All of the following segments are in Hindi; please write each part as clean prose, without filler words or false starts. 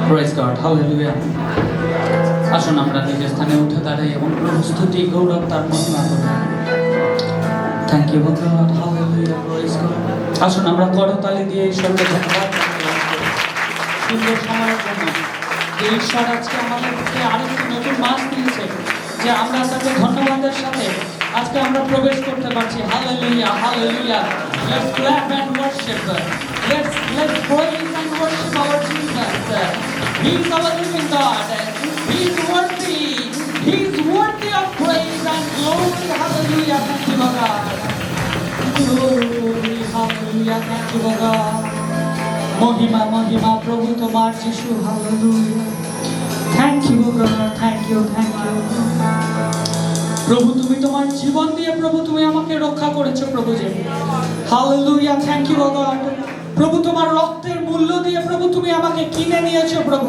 Praise God, hallelujah. আসুন আমরা নিজের স্থানে উঠে দাঁড়াই এবং প্রভু স্তুতি গৌরব তার মহিমা করি। Thank you God, hallelujah, praise God. আসুন আমরা করতালি দিয়ে ঈশ্বরকে ধন্যবাদ জানাই সুন্দর সময়ের জন্য। যে ঈশ্বর আজকে আমাদেরকে আরেকটি নতুন মাস দিয়েছে, যে আমরা তাকে ধন্যবাদের সাথে আজকে আমরা প্রবেশ করতে পারছি। Hallelujah, hallelujah. Let's clap and worship. Let's praise and worship our Jesus. He is our living God. He is worthy. He is worthy of praise and glory. Hallelujah. Thank you, God. Glory, hallelujah. Thank you, God. মহিমা মহিমা প্রভু তোমার যিশু। Hallelujah. Thank you, God. Thank you. প্রভু তুমি তোমার জীবন দিয়ে প্রভু তুমি আমাকে রক্ষা করেছো প্রভু যে। Hallelujah. Thank you, God. প্রভু তোমার রক্তের মূল্য দিয়ে প্রভু তুমি আমাকে কিনে নিয়েছো প্রভু।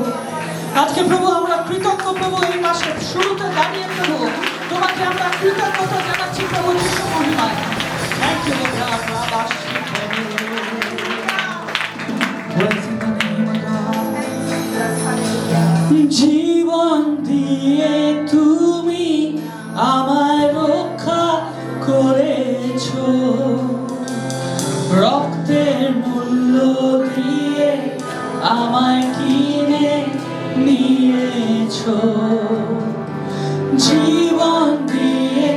আজকে প্রভু আমরা কৃতজ্ঞ প্রভু, এই মাসের শুরুতে দাঁড়িয়ে প্রভু তোমাকে আমরা কৃতজ্ঞতা জানাচ্ছি প্রভু যিশু মহিমায়। Thank you, God. জীবন দিয়ে তুমি আমায় রক্ষা করেছো, রক্তের মূল্য দিয়ে আমায় কিনে নিয়েছো। জীবন দিয়ে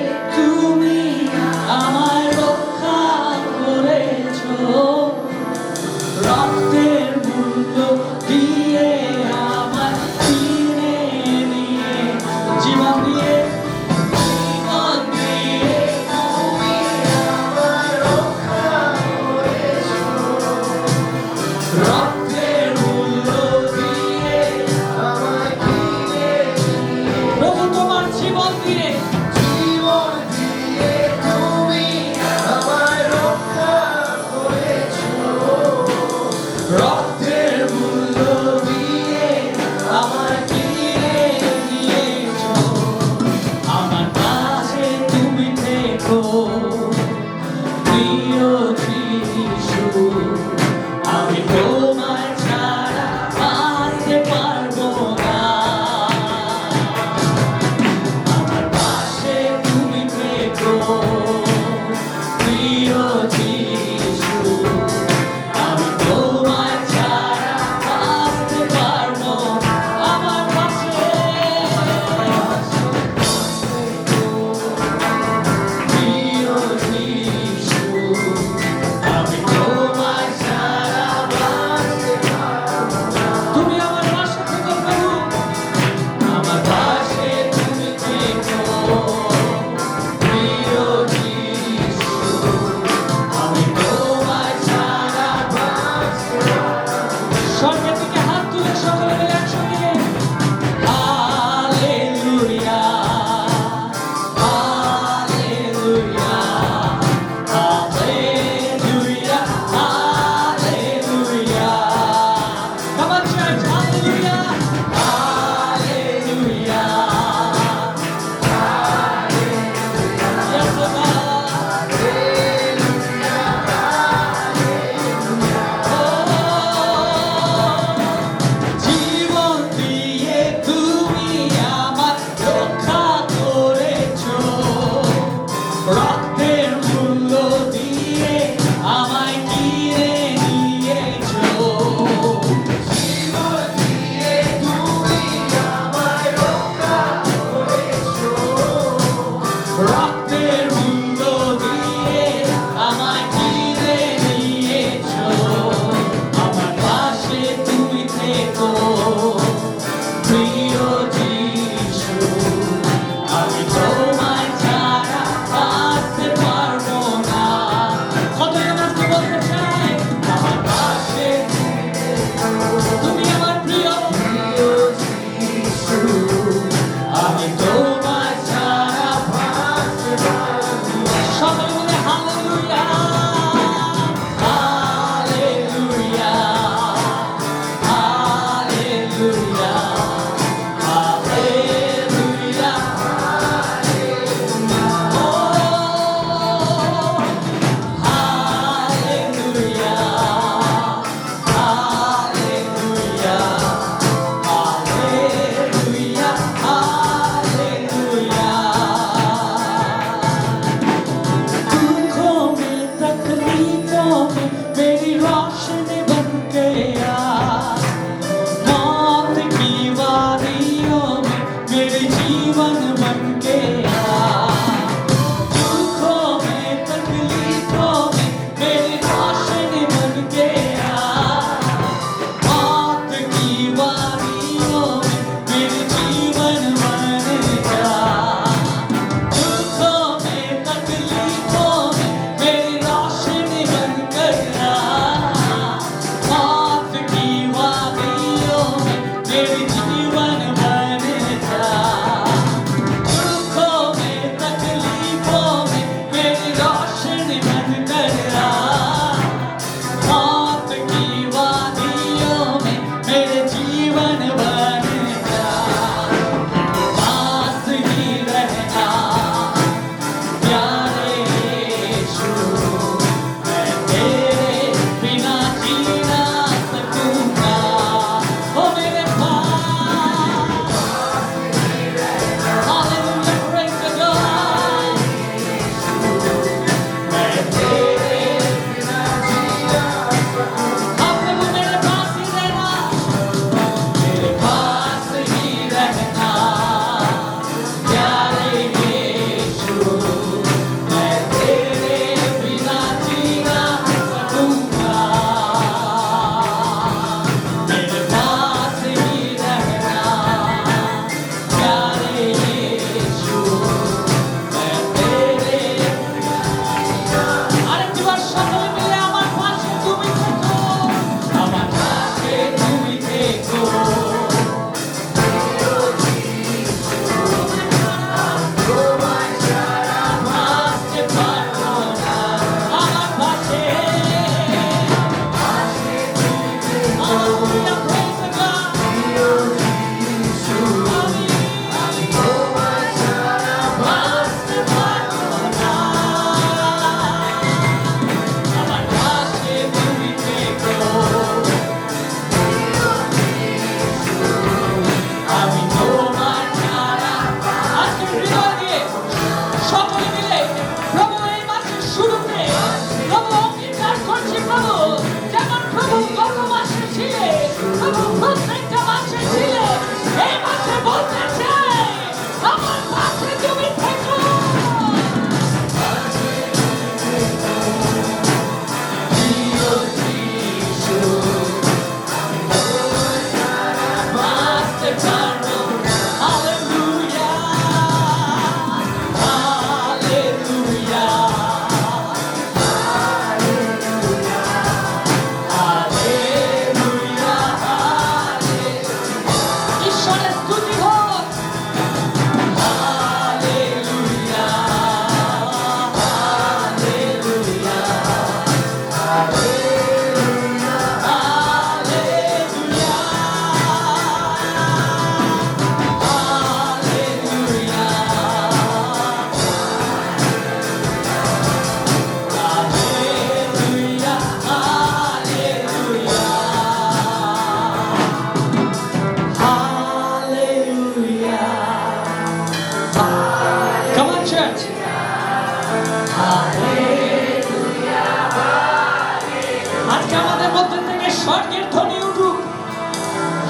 আজকে আমাদের মধ্যে থেকে স্বর্গের ধ্বনি উঠুক।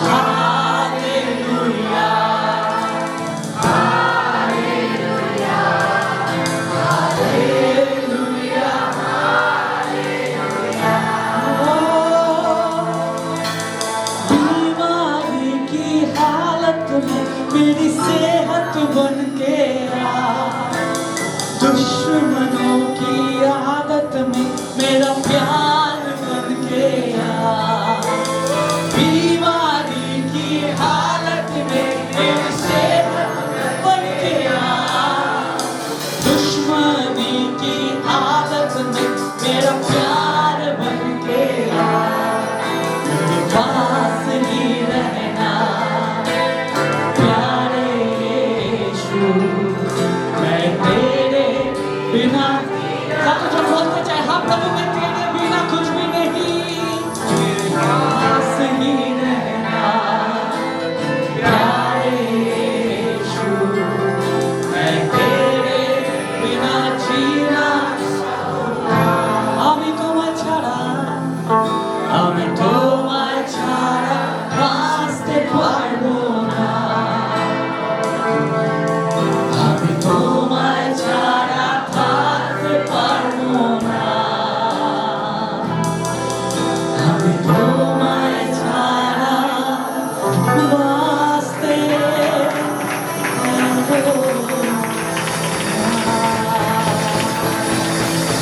Hallelujah, hallelujah, hallelujah, hallelujah. बीमारी की हालत में मेरी सेहत बन के आ, दुश्मनों की आदत में मेरा प्यार बन के आ। बीमारी की हालत में मेरी सेहत बन के आ, दुश्मनी की आदत में मेरा प्यार बन के आ। मेरे पास ही रहना प्यारे यीशु, मैं तेरे बिना कतजन बोलते चाहे हाँ प्रभु मैं तेरे बिना कुछ भी नहीं। मेरे पास ही रहना प्यारे यीशु, मैं तेरे बिना जीना। আমি তোমায় ছাড়া বাঁচতে পারবো না। আমি তোমায় ছাড়া থাকতে পারবো না। আমি তোমায় ছাড়া বাঁচতে পারবো না।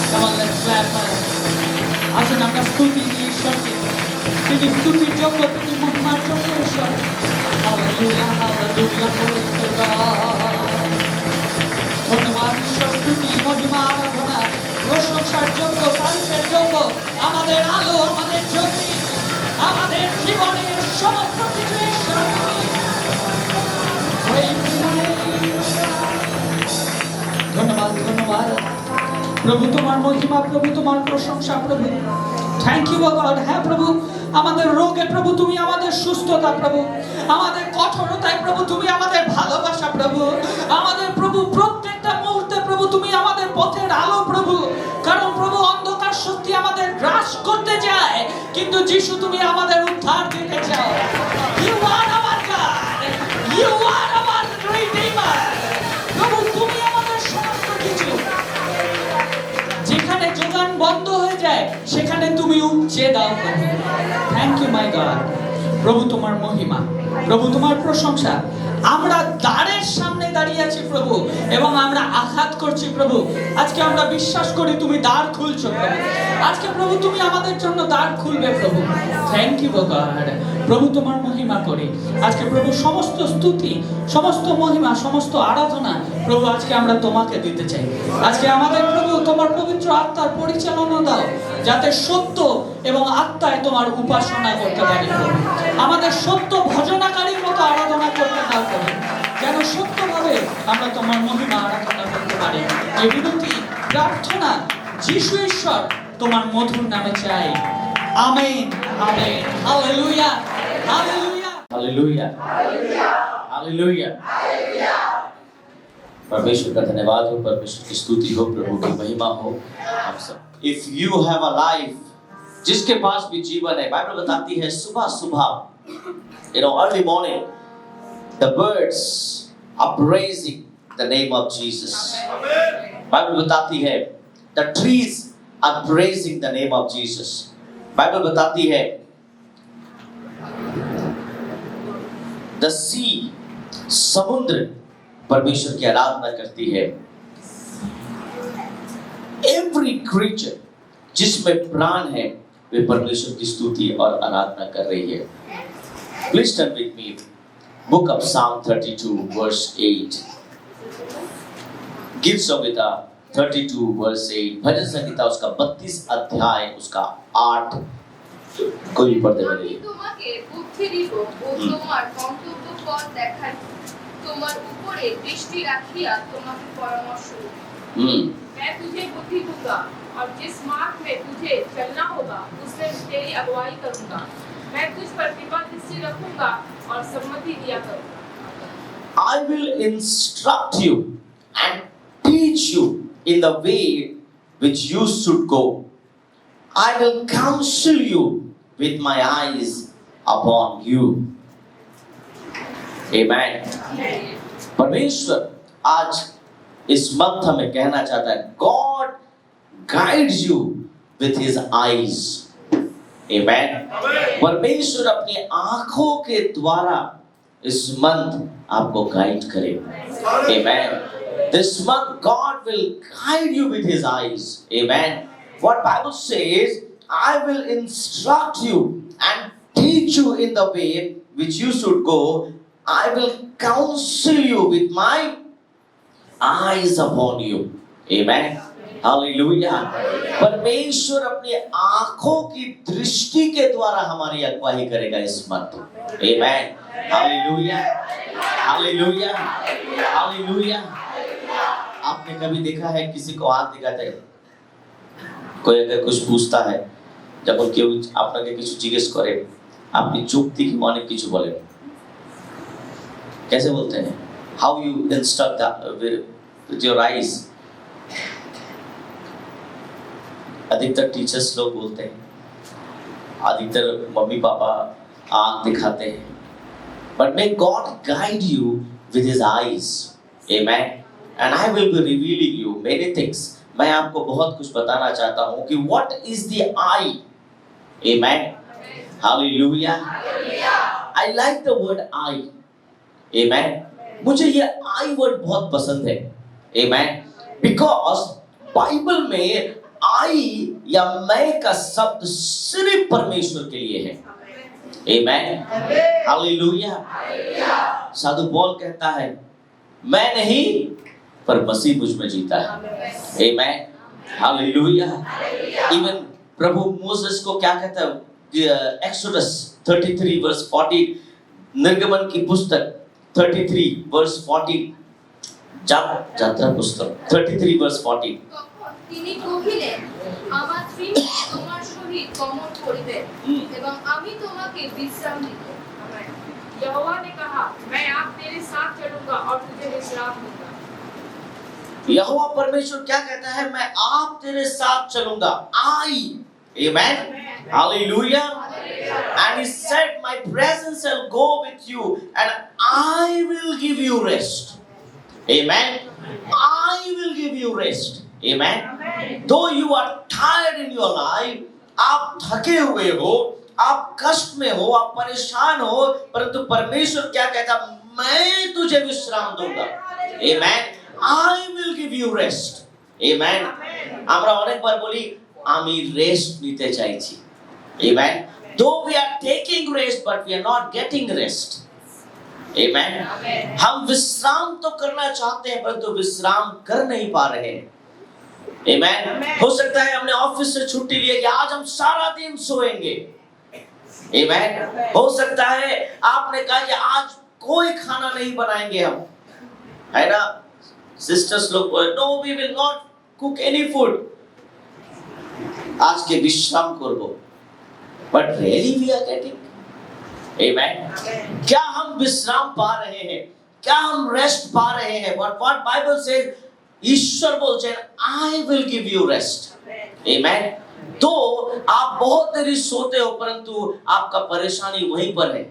Come on, let's clap. আসুন আমরা স্তুতি দিই ঈশ্বরকে। তিনি স্তুতির যোগ্য, তিনি মহিমার যোগ্য ঈশ্বর। Hallelujah, hallelujah, praise the Lord। ধন্যবাদ ঈশ্বর, স্তুতি, মহিমা, আরাধনা, প্রশংসার যোগ্য, তারিফের যোগ্য, আমাদের আলো, আমাদের জ্যোতি, আমাদের জীবনের সমস্ত কিছু ঈশ্বর তুমি। Praise the Lord। ধন্যবাদ, ধন্যবাদ প্রভু, তোমার মহিমা প্রভু, তোমার প্রশংসা প্রভু। Thank you God. হ্যাঁ প্রভু, আমাদের রোগে প্রভু তুমি আমাদের সুস্থতা প্রভু, আমাদের কঠোরতায় প্রভু তুমি আমাদের ভালোবাসা প্রভু, আমাদের প্রভু প্রত্যেকটা মুহূর্তে প্রভু তুমি আমাদের পথের আলো প্রভু। কারণ প্রভু অন্ধকার শক্তি আমাদের গ্রাস করতে যায়, কিন্তু যিশু তুমি আমাদের উদ্ধার দিতে চাও। You are our God, you are our redeemer প্রভু, তুমি আমাদের সমস্ত কিছু। যেখানে যোগান বন্ধ হয়ে যায় সেখানে তুমি উপচে দাও প্রভু। Thank you my God. প্রভু তোমার মহিমা, প্রভু তোমার প্রশংসা। আমরা দ্বারের সামনে দাঁড়িয়ে আছি প্রভু, এবং আমরা আঘাত করছি প্রভু। আজকে আমরা বিশ্বাস করি তুমি দ্বার খুলছো প্রভু। আজকে প্রভু তুমি আমাদের জন্য দ্বার খুলবে প্রভু। Thank you God. প্রভু তোমার মহিমা করি আজকে প্রভু। সমস্ত স্তুতি, সমস্ত মহিমা, সমস্ত আরাধনা প্রভু আজকে আমরা তোমাকে দিতে চাই। আজকে আমাদের প্রভু তোমার পবিত্র আত্মার পরিচালনা দাও, যাতে সত্য এবং আত্মায় তোমার উপাসনা করতে পারি প্রভু। আমাদের সত্য ভজনাকারীর মতো আরাধনা করতে দাও প্রভু, যেন সত্যভাবে আমরা তোমার মহিমা আরাধনা করতে পারি। এই বিনতি প্রার্থনা যিশু ঈশ্বর তোমার মধুর নামে চাই। Amen, amen. Hallelujah, hallelujah, hallelujah, hallelujah. परमेश्वर का धन्यवाद हो, परमेश्वर की स्तुति हो, प्रभु की महिमा हो आप सब। If you have a life, जिसके पास भी जीवन है, बाइबल बताती है सुबह सुबह, early morning, the birds are praising the name of Jesus. Bible बताती है the trees are praising the name of Jesus. Bible बताती है the sea, समुद्र परमेश्वर की आराधना करती है। Every creature जिसमें प्राण है वे परमेश्वर की स्तुति और आराधना कर रही है। Please turn with me, book of Psalm 32 verse 8. गीत संहिता 32 verse 8, भजन संहिता उसका 32 अध्याय उसका 8। कोई पढ़ते मेरे लिए। তোমাকে বুদ্ধি দিব ও তোমার গন্তব্য পথ দেখাই, তোমার উপরে দৃষ্টি রাখিয়া তোমাকে পরামর্শ দেব। मैं तुझे बुद्धि दूंगा और जिस मार्ग में तुझे चलना होगा उसमें तेरी अगुवाई करूंगा। मैं तुझ पर कृपा दृष्टि रखूंगा और सम्मति दिया करूंगा। I will instruct you and teach you in the way which you should go. I will counsel you with my eyes upon you. Amen. परमेश्वर आज इस मंथ हमें कहना चाहता है, God guides you with His eyes. Amen. परमेश्वर अपनी आंखों के द्वारा इस मंथ आपको गाइड करेगा. Amen. This month God will guide you with His eyes. Amen. What Bible says, I will instruct you and teach you in the way which you should go. I will counsel you with my eyes upon you. Amen. Hallelujah. परमेश्वर अपनी आंखों की दृष्टि के द्वारा हमारी अगुवाई करेगा इस month. Amen. Hallelujah. Hallelujah. Hallelujah. आपने कभी देखा है किसी को आंख दिखाते हैं, कोई अगर कुछ पूछता है, যখন কেউ আপনাকে কিছু জিজ্ঞেস করে, আপনি চোখ দিয়ে অনেক কিছু বলেন. कैसे बोलते हैं? How you instruct with your eyes? अधिकतर टीचर्स लोग बोलते हैं, अधिकतर मम्मी पापा आंख दिखाते हैं. But may God guide you with His eyes. Amen. And I will be revealing you many things. मैं आपको बहुत कुछ बताना चाहता हूँ कि what is the eye? Amen. Hallelujah. I like the word eye. Amen. मुझे ये eye word बहुत पसंद है. Amen. Because बाइबल में eye या मैं का शब्द सिर्फ परमेश्वर के लिए है. Amen. Hallelujah. साधु पौल कहता है, मैं नहीं पर मसीह मुझ में जीता है. Amen. Hallelujah. Even प्रभु मोसेस को क्या कहता है? Exodus 33 verse 40, निर्गमन की पुस्तक 33 verse 40, যাত্রা পুস্তক 33 verse 40. তিনি কহিলেন, আমার স্ত্রী তোমার সহিত গমন করিবে এবং আমি তোমাকে বিশ্রাম দিব. यहोवा ने कहा, मैं आप तेरे साथ चलूंगा और तुझे विश्राम दूंगा. यहोवा परमेश्वर क्या कहता है? मैं आप तेरे साथ चलूंगा. I. Amen. Hallelujah. And He said, my presence shall go with you and I will give you rest. Amen. I will give you rest. Amen. Though you are tired in your life, आप थके हुए हो, आप कष्ट में हो, आप परेशान हो, परंतु परमेश्वर क्या कहता? मैं तुझे विश्राम दूंगा. Amen. I will give you rest. Amen. আমরা অনেকবার বলি আমি রেস্ট নিতে চাইছি. Amen. Though we are taking rest but we are not getting rest. Amen. हम विश्राम तो करना चाहते हैं परंतु विश्राम कर नहीं पा रहे हैं. Amen. हो सकता है हमने ऑफिस से छुट्टी ली कि आज हम सारा दिन सोएंगे. Amen. हो सकता है आपने कहा कि आज कोई खाना नहीं बनाएंगे हम, है ना? सिस्टर्स लोग बोले, no, we will not cook any food. आज के विश्राम करबो. But really we are getting. Amen. क्या हम विश्राम पा रहे हैं? क्या हम रेस्ट पा रहे हैं? What Bible says, ईश्वर बोलते हैं, I will give you rest. Amen. तो आप बहुत देरी सोते हो परंतु आपका परेशानी वहीं पर है.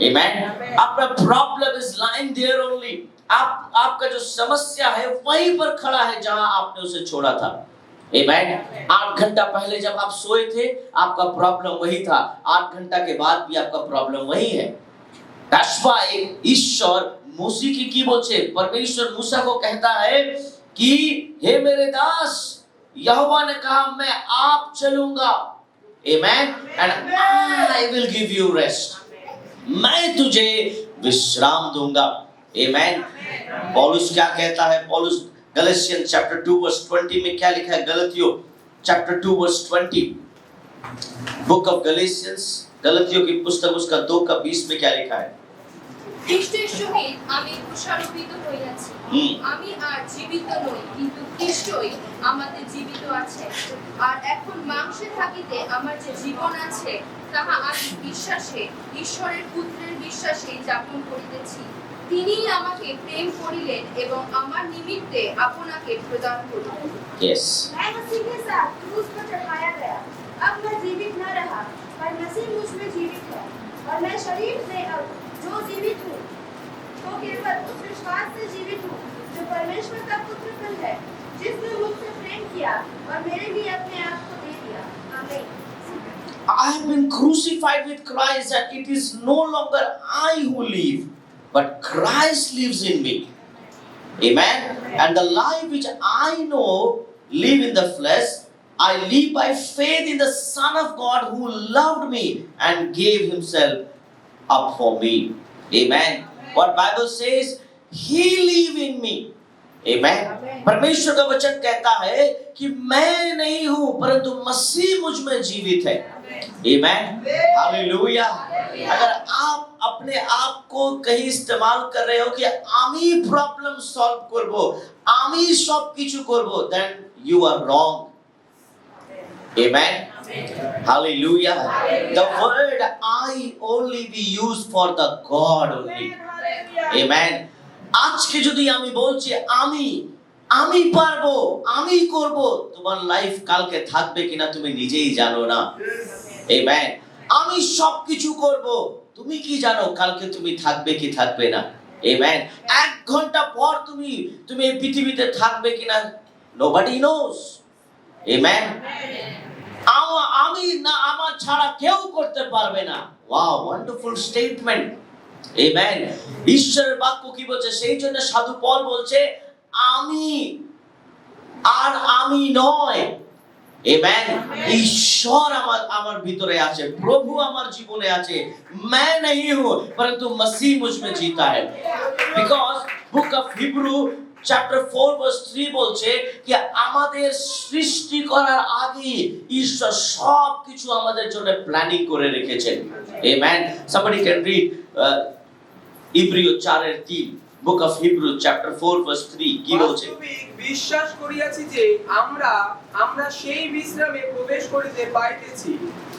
Amen. आपका problem is lying there only. आपका जो समस्या है वहीं पर खड़ा है जहां आपने उसे छोड़ा था. Amen. 8 घंटा पहले जब आप सोए थे आपका प्रॉब्लम वही था. 8 घंटा के बाद भी आपका प्रॉब्लम वही है. That's why ईश्वर मूसा की बोलছে, परमेश्वर मूसा को कहता है कि हे मेरे दास, यहोवा ने कहा मैं आप चलूंगा. Amen. And I will give you rest. मैं तुझे विश्राम दूंगा. Amen. पौलुस क्या कहता है? पौलुस गलातियन चैप्टर 2 वर्स 20 में क्या लिखा है? गलातियों चैप्टर 2 वर्स 20, बुक ऑफ गलातियंस, गलातियों की पुस्तक उसका 2:20 में क्या लिखा है? খ্রিস্টের সহিত আমি ক্রুশারোপিত হইয়াছি, আমি আর জীবিত নই কিন্তু খ্রিস্টই আমাতে জীবিত আছে। আর এখন মাংসে থাকিতে আমার যে জীবন আছে তাহা আমি বিশ্বাসে ঈশ্বরের পুত্রের বিশ্বাসে যাপন করিতেছি। তিনিই আমাকে প্রেম করিলেন এবং আমার নিমিত্তে আপনাকে প্রদান করিলেন। Yes. मैं शरीर में अब जो जीवित हूँ तो केवल उस विश्वास से जीवित हूँ जो परमेश्वर का पुत्र है, जिसने मुझसे प्रेम किया और मेरे लिए अपने आप को दे दिया। आमीन। I have been crucified with Christ, and it is no longer I who live, but Christ lives in me. Amen. And the life which I know live in the flesh, I live by faith in the Son of God who loved me and gave himself up for me. Amen. What Bible says, He live in me. Amen. परमेश्वर का वचन कहता है कि मैं नहीं हूं परंतु मसीह मुझ में जीवित है। Amen. हालेलुया। अगर आप अपने आप को कहीं इस्तेमाल कर रहे हो कि आमी प्रॉब्लम सॉल्व करबो, आमी सब किछु करबो, then you are wrong. Amen. Hallelujah. The word I only be used for the God only. Amen. আজকে যদি আমি বলছি আমি পারবো, আমি করব, তোমার লাইফ কালকে থাকবে কিনা তুমি নিজেই জানো না। Amen. আমি সবকিছু করব, তুমি কি জানো কালকে তুমি থাকবে কি থাকবে না। Amen. 1 ঘন্টা পর তুমি এই পৃথিবীতে থাকবে কিনা nobody knows. Amen. আমি না আমার ছাড়া কেউ করতে পারবে না। Wow, wonderful statement. Amen. ঈশ্বরের বাক্য কি বলছে? সেই জন্য সাধু পল বলছে আমি আর আমি নয়। Amen. ঈশ্বর আমার ভিতরে আছে, প্রভু আমার জীবনে আছে। मैं नहीं हूं परंतु मसीह मुझ में जीता है। Because book of Hebrew chapter 4 verse 3 বলছে কি আমাদের সৃষ্টি করার আগে ঈশ্বর সবকিছু আমাদের জন্য প্ল্যানিং করে রেখেছেন। Amen. Somebody can read Hebrew 4:3, book of Hebrew chapter 4 verse 3 কি বলছে? বিশ্বাস করিয়াছি যে আমরা সেই বিশ্রামে প্রবেশ করিতে পাইতেছি,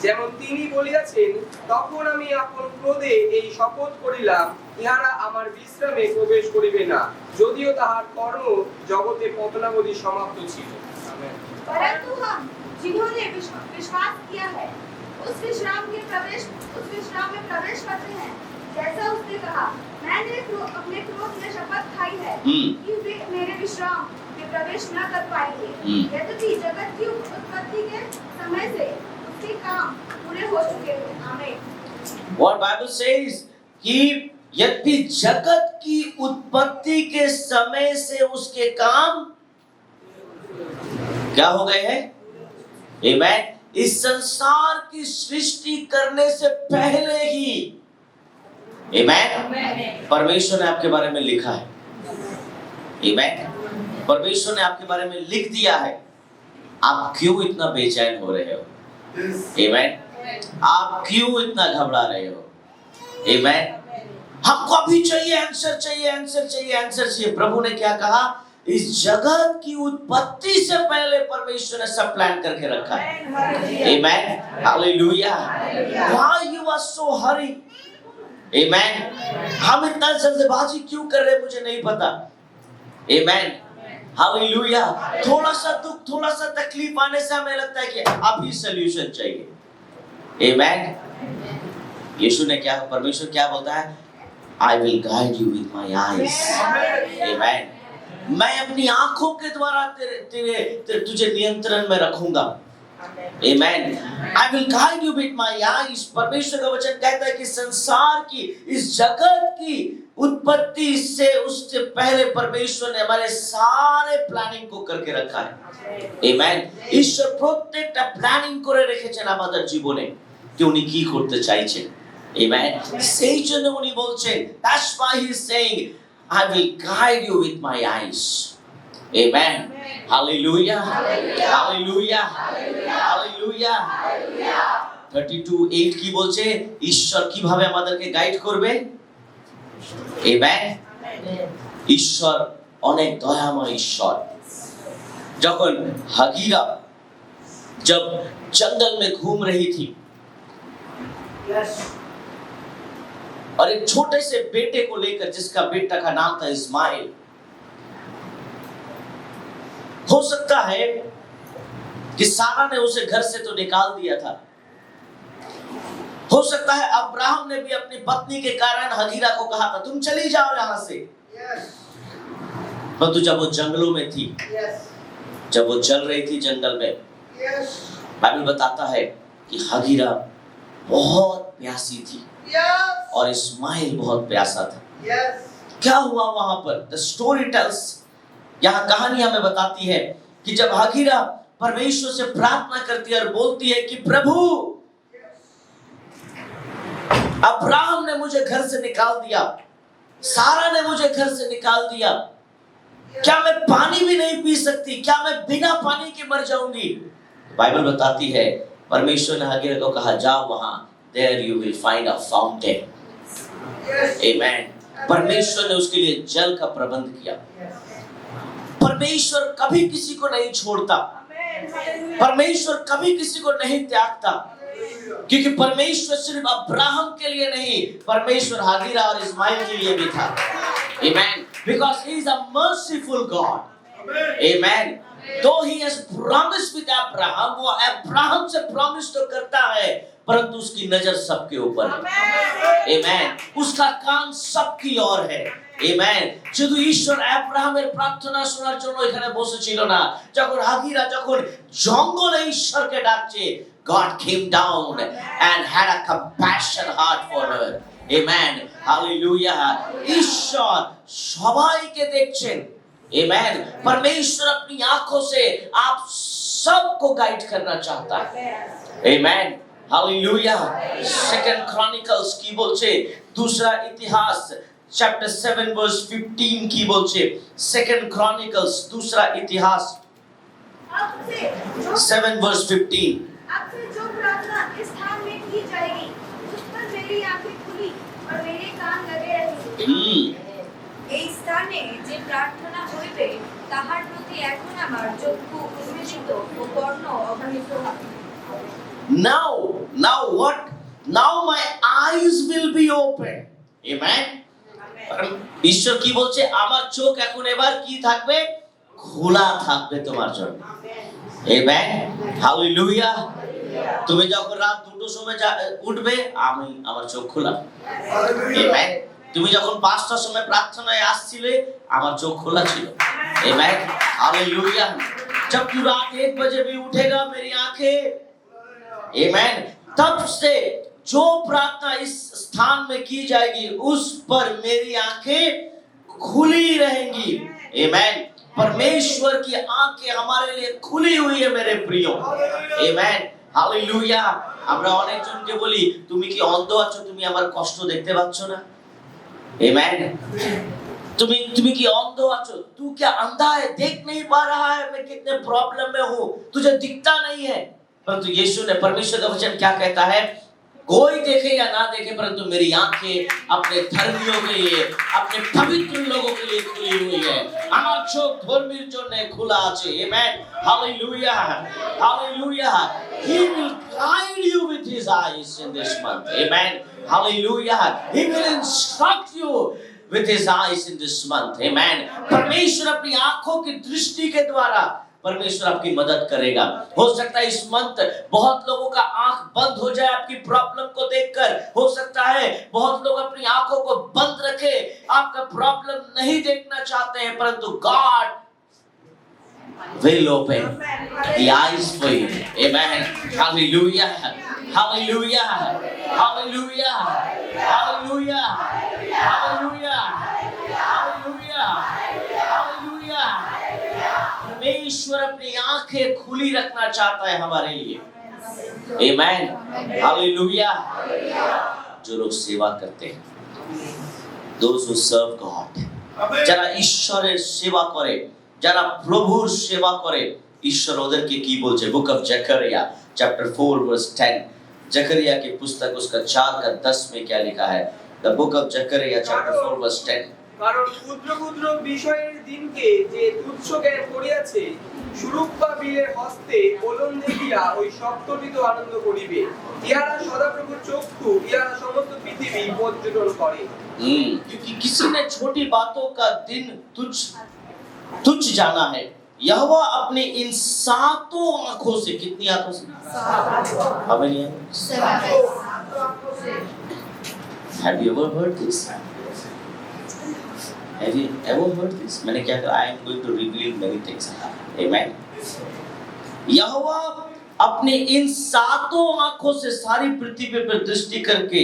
যেমন তিনি বলিয়াছেন, তখন আমি আপন ক্রোধে এই শপথ করিলাম, ইহারা আমার বিশ্রামে প্রবেশ করিবে না, যদিও তাহার কর্ম জগতে পতনাবধি সমাপ্ত ছিল। আমেন। परंतु हम जिन्होंने विश्वास किया है उस विश्राम में प्रवेश करते हैं, जैसा उसने कहा, मैंने अपने क्रोध में शपथ खाई है कि वे मेरे विश्राम में प्रवेश न कर पाएंगे, यद्यपि जगत की उत्पत्ति के समय से उसके काम पूरे हो चुके हैं। आमीन। What Bible says कि यद्यपि जगत की उत्पत्ति के समय से उसके काम क्या हो गए हैं? Amen. इस संसार की सृष्टि करने से पहले ही Amen. परमेश्वर ने आपके बारे में लिखा है। Amen. परमेश्वर ने आपके बारे में लिख दिया है। आप क्यों इतना बेचैन हो रहे हो? Amen. आप क्यों इतना घबरा रहे हो? Amen. हमको अभी चाहिए आंसर चाहिए। प्रभु ने क्या कहा? इस जगत की उत्पत्ति से पहले परमेश्वर ने सब प्लान करके रखा है। Amen. Hallelujah. Why you are so hurry? Amen. हम इतना जल्दबाजी क्यों कर रहे हैं मुझे नहीं पता। Amen. Hallelujah. थोड़ा सा दुख, थोड़ा सा तकलीफ आने से हमें लगता है कि अभी सॉल्यूशन चाहिए। Amen. यीशु ने क्या, परमेश्वर क्या बोलता है? I will guide you with my eyes. Amen. मैं अपनी आंखों के द्वारा तुझे नियंत्रण में रखूंगा। Amen. I will guide you with my eyes. परमेश्वर का वचन कहता है कि संसार की, इस जगत की उत्पत्ति से उससे पहले परमेश्वर ने हमारे सारे प्लानिंग को करके रखा है। Amen. ঈশ্বর প্রত্যেকটা প্ল্যানিং করে রেখেছেন আমাদের জীবনে যে উনি কি করতে চাইছেন। Amen. সেই জন্য উনি বলছেন, that's why he is saying, I will guide you with my eyes. Amen. Hallelujah. Hallelujah. Hallelujah. 32:8 কি বলছে? ঈশ্বর কিভাবে আমাদেরকে গাইড করবে? Amen. ঈশ্বর অনেক দয়াময় ঈশ্বর। যখন হাগিরা जब जंगल में घूम रही थी और एक छोटे से बेटे को लेकर, जिसका बेटा का नाम था इस्माइल, हो सकता है कि सारा ने उसे घर से तो निकाल दिया था, हो हो सकता है अब्राहम ने भी अपनी पत्नी के कारण हगीरा को कहा था तुम चली जाओ यहाँ से, परंतु जब वो जंगलों में थी, जब वो चल रही थी जंगल में, बाइबल बताता है कि हगीरा बहुत प्यासी थी और इस्माइल बहुत प्यासा था। क्या हुआ वहां पर? द स्टोरी टेल्स, यहाँ कहानी हमें बताती है कि जब हगीरा परमेश्वर से प्रार्थना करती है और बोलती है कि प्रभु, अब्राहम ने मुझे घर से निकाल दिया, सारा ने मुझे घर से निकाल दिया, क्या मैं पानी भी नहीं पी सकती? क्या मैं बिना पानी के मर जाऊंगी? बाइबल बताती है परमेश्वर ने हगीरा को कहा जाओ वहां, there you will find a fountain. Amen. परमेश्वर ने उसके लिए जल का प्रबंध किया। परमेश्वर कभी किसी को नहीं छोड़ता, परमेश्वर कभी किसी को नहीं त्यागता, क्योंकि परमेश्वर सिर्फ अब्राहम के लिए नहीं, परमेश्वर हगीरा और इस्माइल के लिए भी था। Amen. Because he is a merciful God. Amen. Though he has promised with Abraham, वो अब्राहम से प्रॉमिस तो करता है, परंतु उसकी नजर सबके ऊपर है। Amen. उसका कान सबकी ओर है। Amen. শুধু ঈশ্বর আব্রাহামের প্রার্থনা শোনার জন্য এখানে বসেছিল না, যখন হাগিরা যখন জঙ্গলে ঈশ্বরকে ডাকছে, God came down and had a compassion heart for her. Amen. Hallelujah. ঈশ্বর সবাইকে দেখছেন। Amen. परमेश्वर अपनी आंखों से आप सबको गाइड करना चाहता है। Amen. Hallelujah. Second Chronicles की बोलছে, दूसरा इतिहास chapter 7 verse 15 की बोलছে, Second Chronicles दूसरा इतिहास 7 verse 15। आपसे जो प्रार्थना इस स्थान में की जाएगी, उस पर मेरी आंखें खुली और मेरे कान लगे रहेंगे। এই স্থানে যে প্রার্থনা হইবে তাহার প্রতি এখন আমার চক্ষু উন্মিলিত ও কর্ণ অবহিত হবে। Now what? Now my eyes will be open. Amen. ঈশ্বর কি বলছে? আমার চোখ এখন এবার কি থাকবে? খোলা থাকবে তোমার জন্য। Amen. Hallelujah. তুমি যখন রাত 2টোর সময় উঠবে, আমার চোখ খোলা। Amen. তুমি যখন 5টার সময় প্রার্থনায় আসছিলে, আমার চোখ খোলা ছিল। Amen. Hallelujah. जब तू रात 1 बजे भी उठेगा, मेरी आंखें, Amen, तब से जो प्रार्थना इस स्थान में की जाएगी, उस पर मेरी आंखें खुली रहेंगी। Amen. परमेश्वर की आंखें हमारे लिए खुली हुई है मेरे प्रियो। Amen. Hallelujah. আমরা অনেকজনকে বলি তুমি কি অন্ধ আছো, তুমি আমার কষ্ট দেখতে পাচ্ছ না? Amen. तुम्ही की अंध हो? तू क्या अंधा है, देख नहीं पा रहा है मैं कितने प्रॉब्लम में हूँ, तुझे दिखता नहीं है? परंतु यीशु ने, परमेश्वर का वचन क्या कहता है? कोई देखे या ना देखे, परंतु मेरी आंखें अपने धर्मियों के लिए, अपने पवित्र लोगों के लिए खुली हुई है। আমার চোখ ধর্মীর জন্য খোলা আছে। Amen. Hallelujah. Hallelujah. He will guide you with his eyes in this month. Amen. Hallelujah. He will instruct you with his eyes in this month. Amen. परमेश्वर अपनी आंखों की दृष्टि के द्वारा परमेश्वर आपकी मदद करेगा। हो सकता है इस मंथ बहुत लोगों का आंख बंद हो जाए आपकी प्रॉब्लम को देखकर। हो सकता है बहुत लोग अपनी आंखों को बंद रखे, आपका प्रॉब्लम नहीं देखना चाहते हैं, परंतु God will open the eyes for you. Amen. Hallelujah. Hallelujah. Hallelujah. Hallelujah. Hallelujah. Hallelujah. Hallelujah. परमेश्वर अपनी आंखें खुली रखना चाहता है हमारे लिए। Amen. Hallelujah. जो लोग सेवा करते हैं, those who serve God, যারা ঈশ্বরের সেবা করে, যারা প্রভুর সেবা করে, ঈশ্বর ওদেরকে কি বলছে? Book of Zechariah chapter 4 verse 10। जकरिया की पुस्तक उसका 4 का 10 में क्या लिखा है? The book of Zechariah chapter 4 verse 10। কারণ ক্ষুদ্র ক্ষুদ্র বিষয়ের দিনকে যে তুচ্ছ জ্ঞান করিয়াছে, সুরূপা বীরের হস্তে ওলন দেখিয়া ওই সপ্তটিত আনন্দ করিবে। ইহারা সদাপ্রভুর চক্ষু, ইহারা সমস্ত পৃথিবী পর্যটন করে। क्योंकि किसी ने छोटी बातों का दिन तुच्छ जाना है। यहोवा अपनी इन 7 आंखों से, कितनी आंखों से? हमें नहीं Have you ever heard this? Have you ever heard this? मैंने क्या कहा? I am going to reveal many things. Amen. यहोवा अपने इन सातों आंखों से सारी पृथ्वी पर दृष्टि करके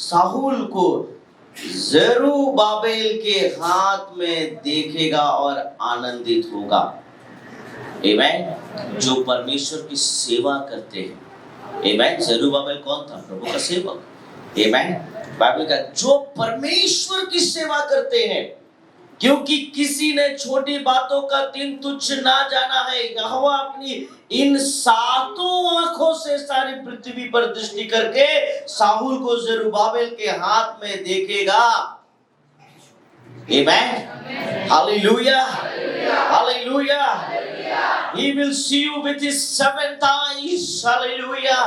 साहुल को जरुब्बाबेल के हाथ में देखेगा और आनंदित होगा। आमेन। जो परमेश्वर की सेवा करते हैं। आमेन। जरुब्बाबेल कौन था? प्रभु का सेवक। आमेन। बाइबल का जो परमेश्वर की सेवा करते हैं, क्योंकि किसी ने छोटी बातों का दिन तुच्छ ना जाना है। यहोवा अपनी इन सातों आंखों से सारी पृथ्वी पर दृष्टि करके साहुल को जरुब्बाबेल के हाथ में देखेगा। Amen. Hallelujah, hallelujah. He will see you with his seventh eyes. Hallelujah.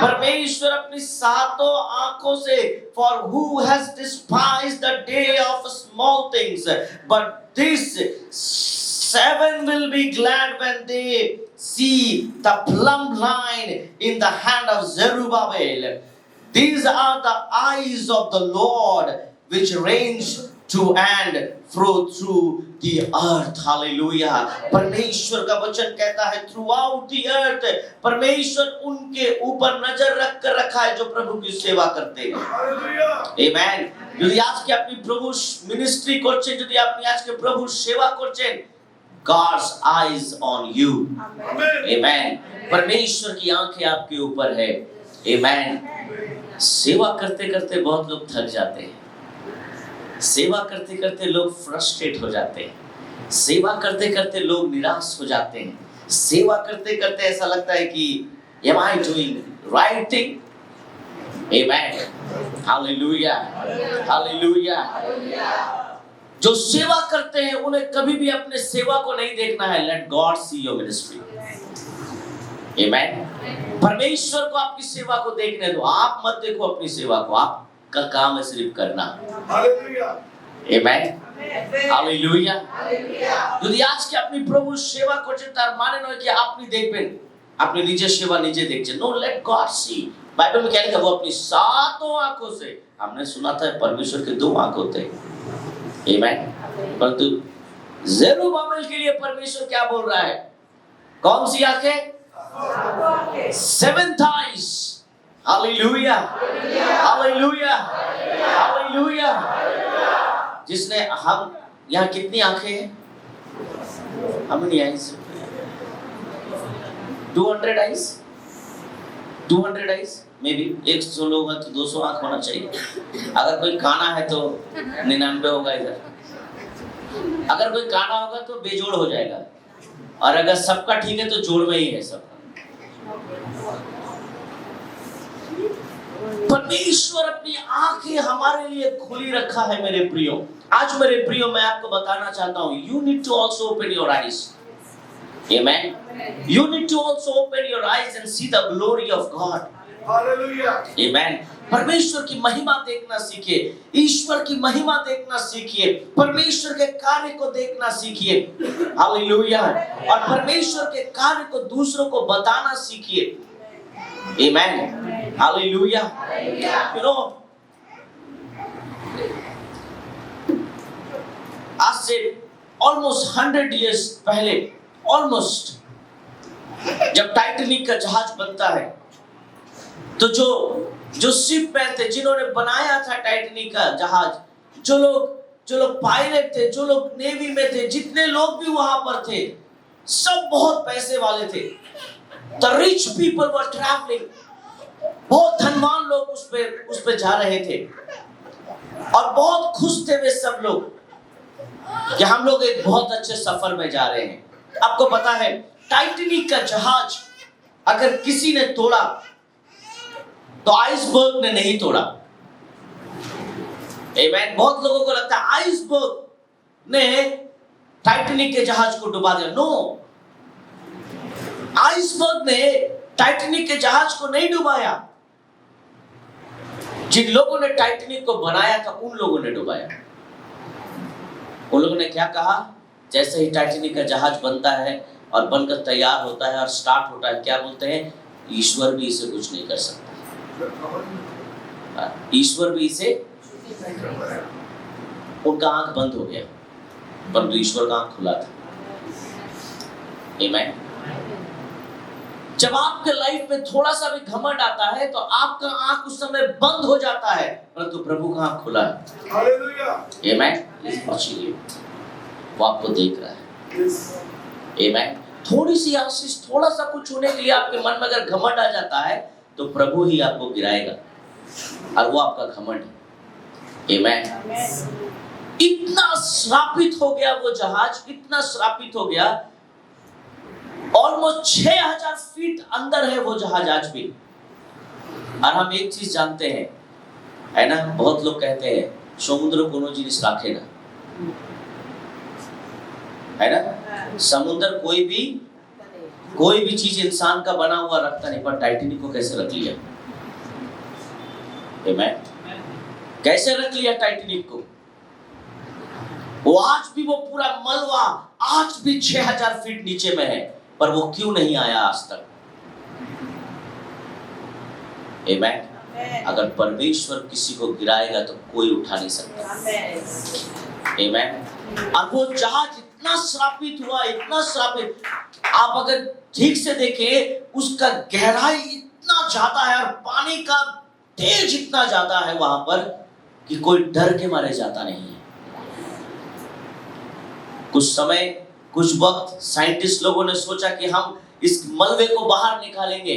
परमेश्वर अपनी सातों आंखों से, for who has despised the day of small things, but this seven will be glad when they see the plumb line in the hand of Zerubbabel. These are the eyes of the Lord which range to and fro through the earth. Hallelujah. परमेश्वर का वचन कहता है throughout the earth, परमेश्वर उनके ऊपर नजर रख कर रखा है जो प्रभु की सेवा करते हैं। Amen. যদি আজকে আপনি প্রভু মিনিস্ট্রি করছেন, যদি আপনি আজকে প্রভু সেবা করছেন, God's eyes on you. Amen. परमेश्वर की आंखें आपके ऊपर है। Amen. सेवा करते करते बहुत लोग थक जाते हैं। सेवा करते करते लोग फ्रस्ट्रेट हो जाते हैं। सेवा करते करते लोग निराश हो जाते हैं। सेवा करते करते ऐसा लगता है कि am I doing right thing? Amen. Hallelujah. Hallelujah. जो सेवा करते हैं उन्हें कभी भी अपने सेवा को नहीं देखना है। Let God see your ministry. Amen. परमेश्वर को आपकी सेवा को देखने दो, आप मत देखो अपनी सेवा को। आपका काम है सिर्फ करना। Amen. Hallelujah. যদি আজকে আপনি প্রভু সেবা করছেন তার মানে নয় कि আপনি দেখবেন, আপনি নিজের সেবা নিজে দেখছেন। No, let God see. Bible में क्या लिखा? वो अपनी सातों आंखों से, हमने सुना था परमेश्वर के दो आंख होते हैं। Amen. परंतु ज़ेरुब्बाबेल के लिए परमेश्वर क्या बोल रहा है? कौन सी आंखें? Seventh eyes. Hallelujah. Hallelujah. Hallelujah. जिसने हम यहाँ कितनी आंखें हैं? How many eyes? 200 eyes? 200 eyes? Maybe 100 लोग हैं तो 200 आंख होना चाहिए। अगर कोई काना है तो 99 होगा इधर। अगर कोई काना होगा तो बेजोड़ हो जाएगा, और अगर सबका ठीक है तो जोड़ में ही है सबका। परमेश्वर अपनी आंखें हमारे लिए खुली रखा है। मेरे प्रियो, आज मेरे प्रियो मैं आपको बताना चाहता हूँ, you need to also open your eyes. Amen. You need to also open your eyes and see the glory of God. Hallelujah. Amen. परमेश्वर की महिमा देखना सीखिए, ईश्वर की महिमा देखना सीखिए, परमेश्वर के कार्य को देखना सीखिए। हालेलुया। और परमेश्वर के कार्य को दूसरों को बताना सीखिए। Amen. Hallelujah. You know, आज से almost 100 years पहले, almost, जब टाइटैनिक का जहाज बनता है, तो जो शिप मैन थे, जिन्होंने बनाया था टाइटैनिक का जहाज, जो लोग पायलट थे, जो लोग नेवी में थे, जितने लोग भी वहां पर थे, सब बहुत पैसे वाले थे। The rich people were traveling. बहुत धनवान लोग उस पे जा रहे थे, और बहुत खुश थे वे सब लोग कि हम लोग एक बहुत अच्छे सफर में जा रहे हैं। आपको पता है टाइटैनिक का जहाज अगर किसी ने तोड़ा तो आइसबर्ग ने नहीं तोड़ा। आमेन। बहुत लोगों को लगता है आइसबर्ग ने टाइटैनिक के जहाज को डुबा दिया। नो, आइसबर्ग ने टाइटैनिक के जहाज को नहीं डुबाया। जिन लोगों ने टाइटैनिक को बनाया था उन लोगों ने डुबाया। उन लोगों ने क्या कहा? जैसे ही टाइटैनिक का जहाज बनता है और बनकर तैयार होता है और स्टार्ट होता है, क्या बोलते हैं? ईश्वर भी इसे कुछ नहीं कर सकता। ईश्वर भी इसे, उनका आंख बंद हो गया परंतु ईश्वर का आंख खुला था। आमीन। जब आपके लाइफ में थोड़ा सा भी घमंड आता है तो आपका आंख उस समय बंद हो जाता है परंतु प्रभु का आंख खुला है। हालेलुया। आमीन। वो आपको देख रहा है। आमीन। थोड़ी सी आशीष, थोड़ा सा कुछ होने के लिए आपके मन में अगर घमंड आ जाता है तो प्रभु ही आपको गिराएगा और वो आपका घमंड है। आमीन। इतना श्रापित हो गया वो जहाज, इतना श्रापित हो गया, ऑलमोस्ट 6000 फीट अंदर है वो जहाज आज भी। और हम एक चीज जानते हैं, है ना, बहुत लोग कहते हैं समुद्र कोनो जिनिस राखे ना, है ना, समुद्र कोई भी चीज इंसान का बना हुआ रखता नहीं, पर टाइटैनिक को कैसे रख लिया? आमीन। कैसे रख लिया टाइटैनिक को? वो आज भी, वो पूरा मलबा आज भी 6000 फीट नीचे में है, पर वो क्यों नहीं आया आज तक? आमीन। अगर परमेश्वर किसी को गिराएगा तो कोई उठा नहीं सकता। आमीन। और वो जहाज इतना श्रापित हुआ, इतना श्रापित, आप अगर ठीक से देखें उसका गहराई इतना ज्यादा है और पानी का तेज इतना ज्यादा है वहां पर कि कोई डर के मारे जाता नहीं है। कुछ वक्त साइंटिस्ट लोगों ने सोचा कि हम इस मलबे को बाहर निकालेंगे,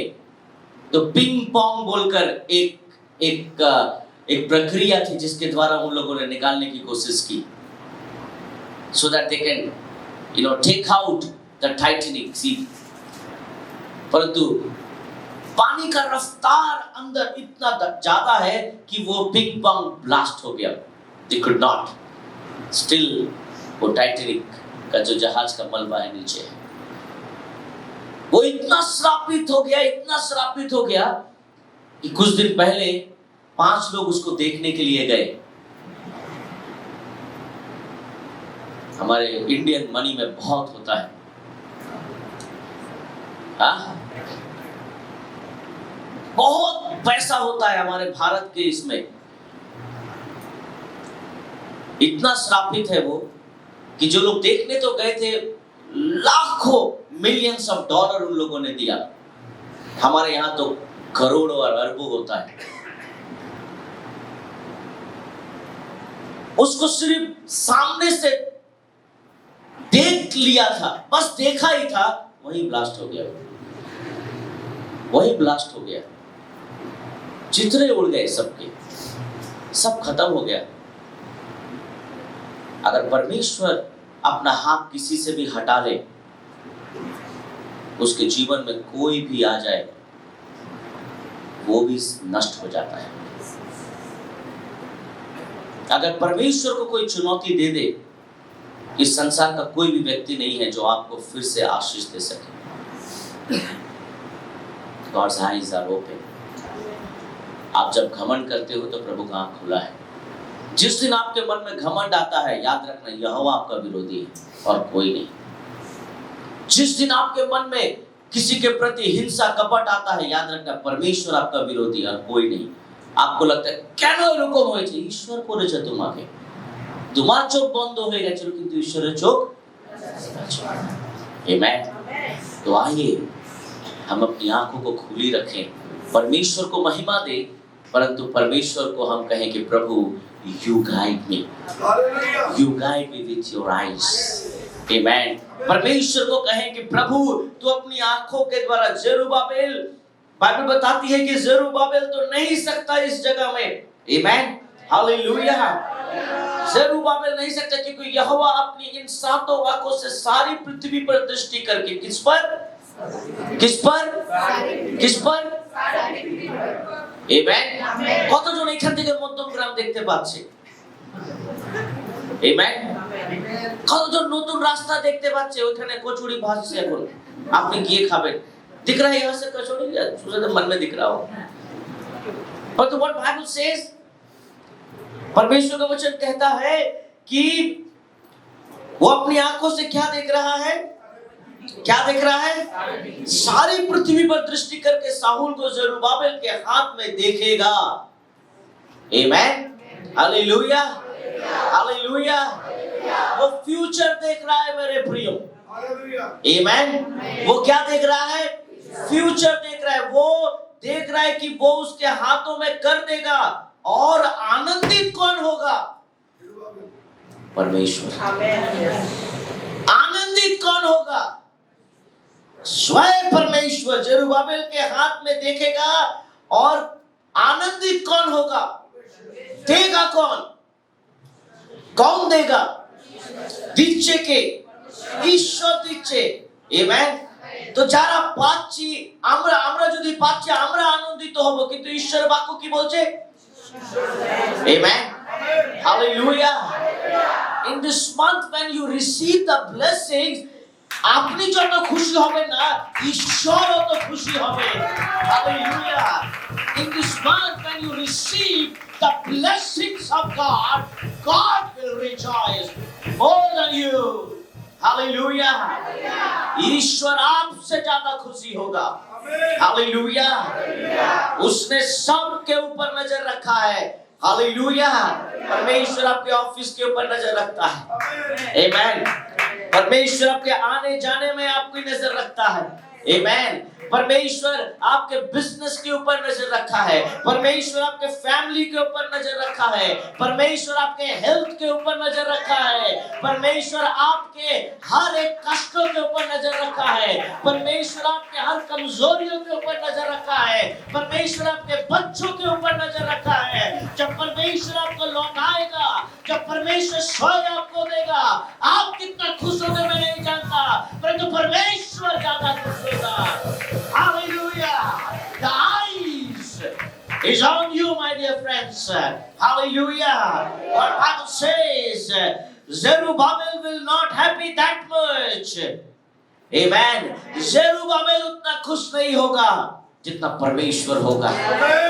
तो पिंग पोंग बोलकर एक प्रक्रिया थी जिसके द्वारा उन लोगों ने निकालने की कोशिश की, so that they can take out the Titanic sea। परंतु पानी का रफ्तार अंदर इतना ज्यादा है कि वो पिंग पोंग ब्लास्ट हो गया। They could not, still वो टाइटैनिक का जो जहाज का मलबा है नीचे है, वो इतना श्रापित हो गया, इतना श्रापित हो गया कि कुछ दिन पहले 5 लोग उसको देखने के लिए गए। हमारे इंडियन मनी में बहुत होता है, हाँ, बहुत पैसा होता है हमारे भारत के इसमें। इतना श्रापित है वो कि जो लोग देखने तो गए थे, लाखों मिलियंस ऑफ डॉलर उन लोगों ने दिया। हमारे यहाँ तो करोड़ों और अरबों होता है। उसको सिर्फ सामने से देख लिया था, बस देखा ही था, वही ब्लास्ट हो गया, वही ब्लास्ट हो गया। चित्रे उड़ गए सबके, सब खत्म हो गया। अगर परमेश्वर अपना हाथ किसी से भी हटा ले, उसके जीवन में कोई भी आ जाए, वो भी नष्ट हो जाता है। अगर परमेश्वर को कोई चुनौती दे दे, इस संसार का कोई भी व्यक्ति नहीं है जो आपको फिर से आशीष दे सके। God's eyes are open। आप जब घमंड करते हो तो प्रभु का आंख खुला है। जिस दिन आपके मन में घमंड आता है, याद रखना यहोवा आपका विरोधी है और कोई नहीं। जिस दिन आपके मन में किसी के प्रति हिंसा कपट आता है, याद रखना परमेश्वर आपका विरोधी और कोई नहीं। आपको लगता है কেন এরকম হয়েছে, ईश्वर করেছে তোমাকে, তোমার চোখ বন্ধ হয়ে গেছিল কিন্তু ঈশ্বরের চোখ। आमीन। तो आइए हम अपनी आंखों को खुली रखें, परमेश्वर को महिमा दे, परंतु परमेश्वर को हम कहें कि प्रभु you guide me, you guide me with your eyes। आमीन। परमेश्वर को कहें कि प्रभु तू अपनी आंखों के द्वारा, जेरुब्बाबेल, बाइबल बताती है कि जेरुब्बाबेल तो नहीं सकता इस जगह में। आमीन। हालेलुया। जेरुब्बाबेल नहीं सकता क्योंकि यहोवा अपनी इन 7 आंखों से सारी पृथ्वी पर दृष्टि करके, किस पर? आमीन। কতজন এখান থেকে মধ্যমগ্রাম দেখতে পাচ্ছে? আমেন। কতজন নতুন রাস্তা দেখতে পাচ্ছে, ওখানে কচুরি ভাসছে, এখন আপনি গিয়ে খাবেন। दिख रहा है यहाँ से कचौड़ी, या तो मन में दिख रहा हो। But what Bible says, परमेश्वर का वचन कहता है कि वो अपनी आंखों से क्या देख रहा है? क्या देख रहा है? सारी पृथ्वी पर दृष्टि करके साहुल को जेरुब्बाबेल के हाथ में देखेगा। Amen. Hallelujah, hallelujah. वो फ्यूचर देख रहा है मेरे प्रियो। Amen. वो क्या देख रहा है? फ्यूचर देख रहा है। वो देख रहा है कि वो उसके हाथों में कर देगा। और आनंदित कौन होगा? परमेश्वर। आनंदित कौन होगा? स्वयं परमेश्वर जरुब्बाबिल के हाथ में देखेगा। और आनंदित कौन होगा? देगा कौन? कौन देगा? দিচ্ছে কে? ঈশ্বর দিচ্ছে। আমেন। তো যারা পাচ্ছি আমরা যদি পাচ্ছি আমরা আনন্দিত হব, কিন্তু ঈশ্বরের বাক্য কি বলছে? Amen. Hallelujah. In this month when you receive the blessings, আপনি যত খুশি হবেন না, ঈশ্বরও তো খুশি হবে। Hallelujah. In this month when you receive the blessings of God, God will rejoice more than you. Hallelujah. ईश्वर आपसे ज्यादा खुशी होगा। Hallelujah. उसने सबके ऊपर नजर रखा है। Hallelujah. परमेश्वर आपके ऑफिस के ऊपर नजर रखता है। Amen. परमेश्वर आपके आने जाने में आपकी नजर रखता है। Amen. परमेश्वर आपके बिजनेस के ऊपर नजर रखा है। परमेश्वर आपके फैमिली के ऊपर नजर रखा है। परमेश्वर आपके हेल्थ के ऊपर नजर रखा है। परमेश्वर आपके हर एक कष्टों के ऊपर नजर रखा है। परमेश्वर आपके हर कमजोरियों के ऊपर नजर रखा है। परमेश्वर आपके बच्चों के ऊपर नजर रखा है। जब परमेश्वर आपको लौटाएगा, जब परमेश्वर स्वयं आपको देगा, आप कितना खुश होंगे मैं नहीं जानता, परंतु परमेश्वर ज्यादा खुश होगा। Hallelujah. The eyes is on you, my dear friends. Hallelujah. What Bible says, Zerubbabel will not happy that much. Amen. Zerubbabel उतना खुश नहीं होगा जितना परमेश्वर होगा।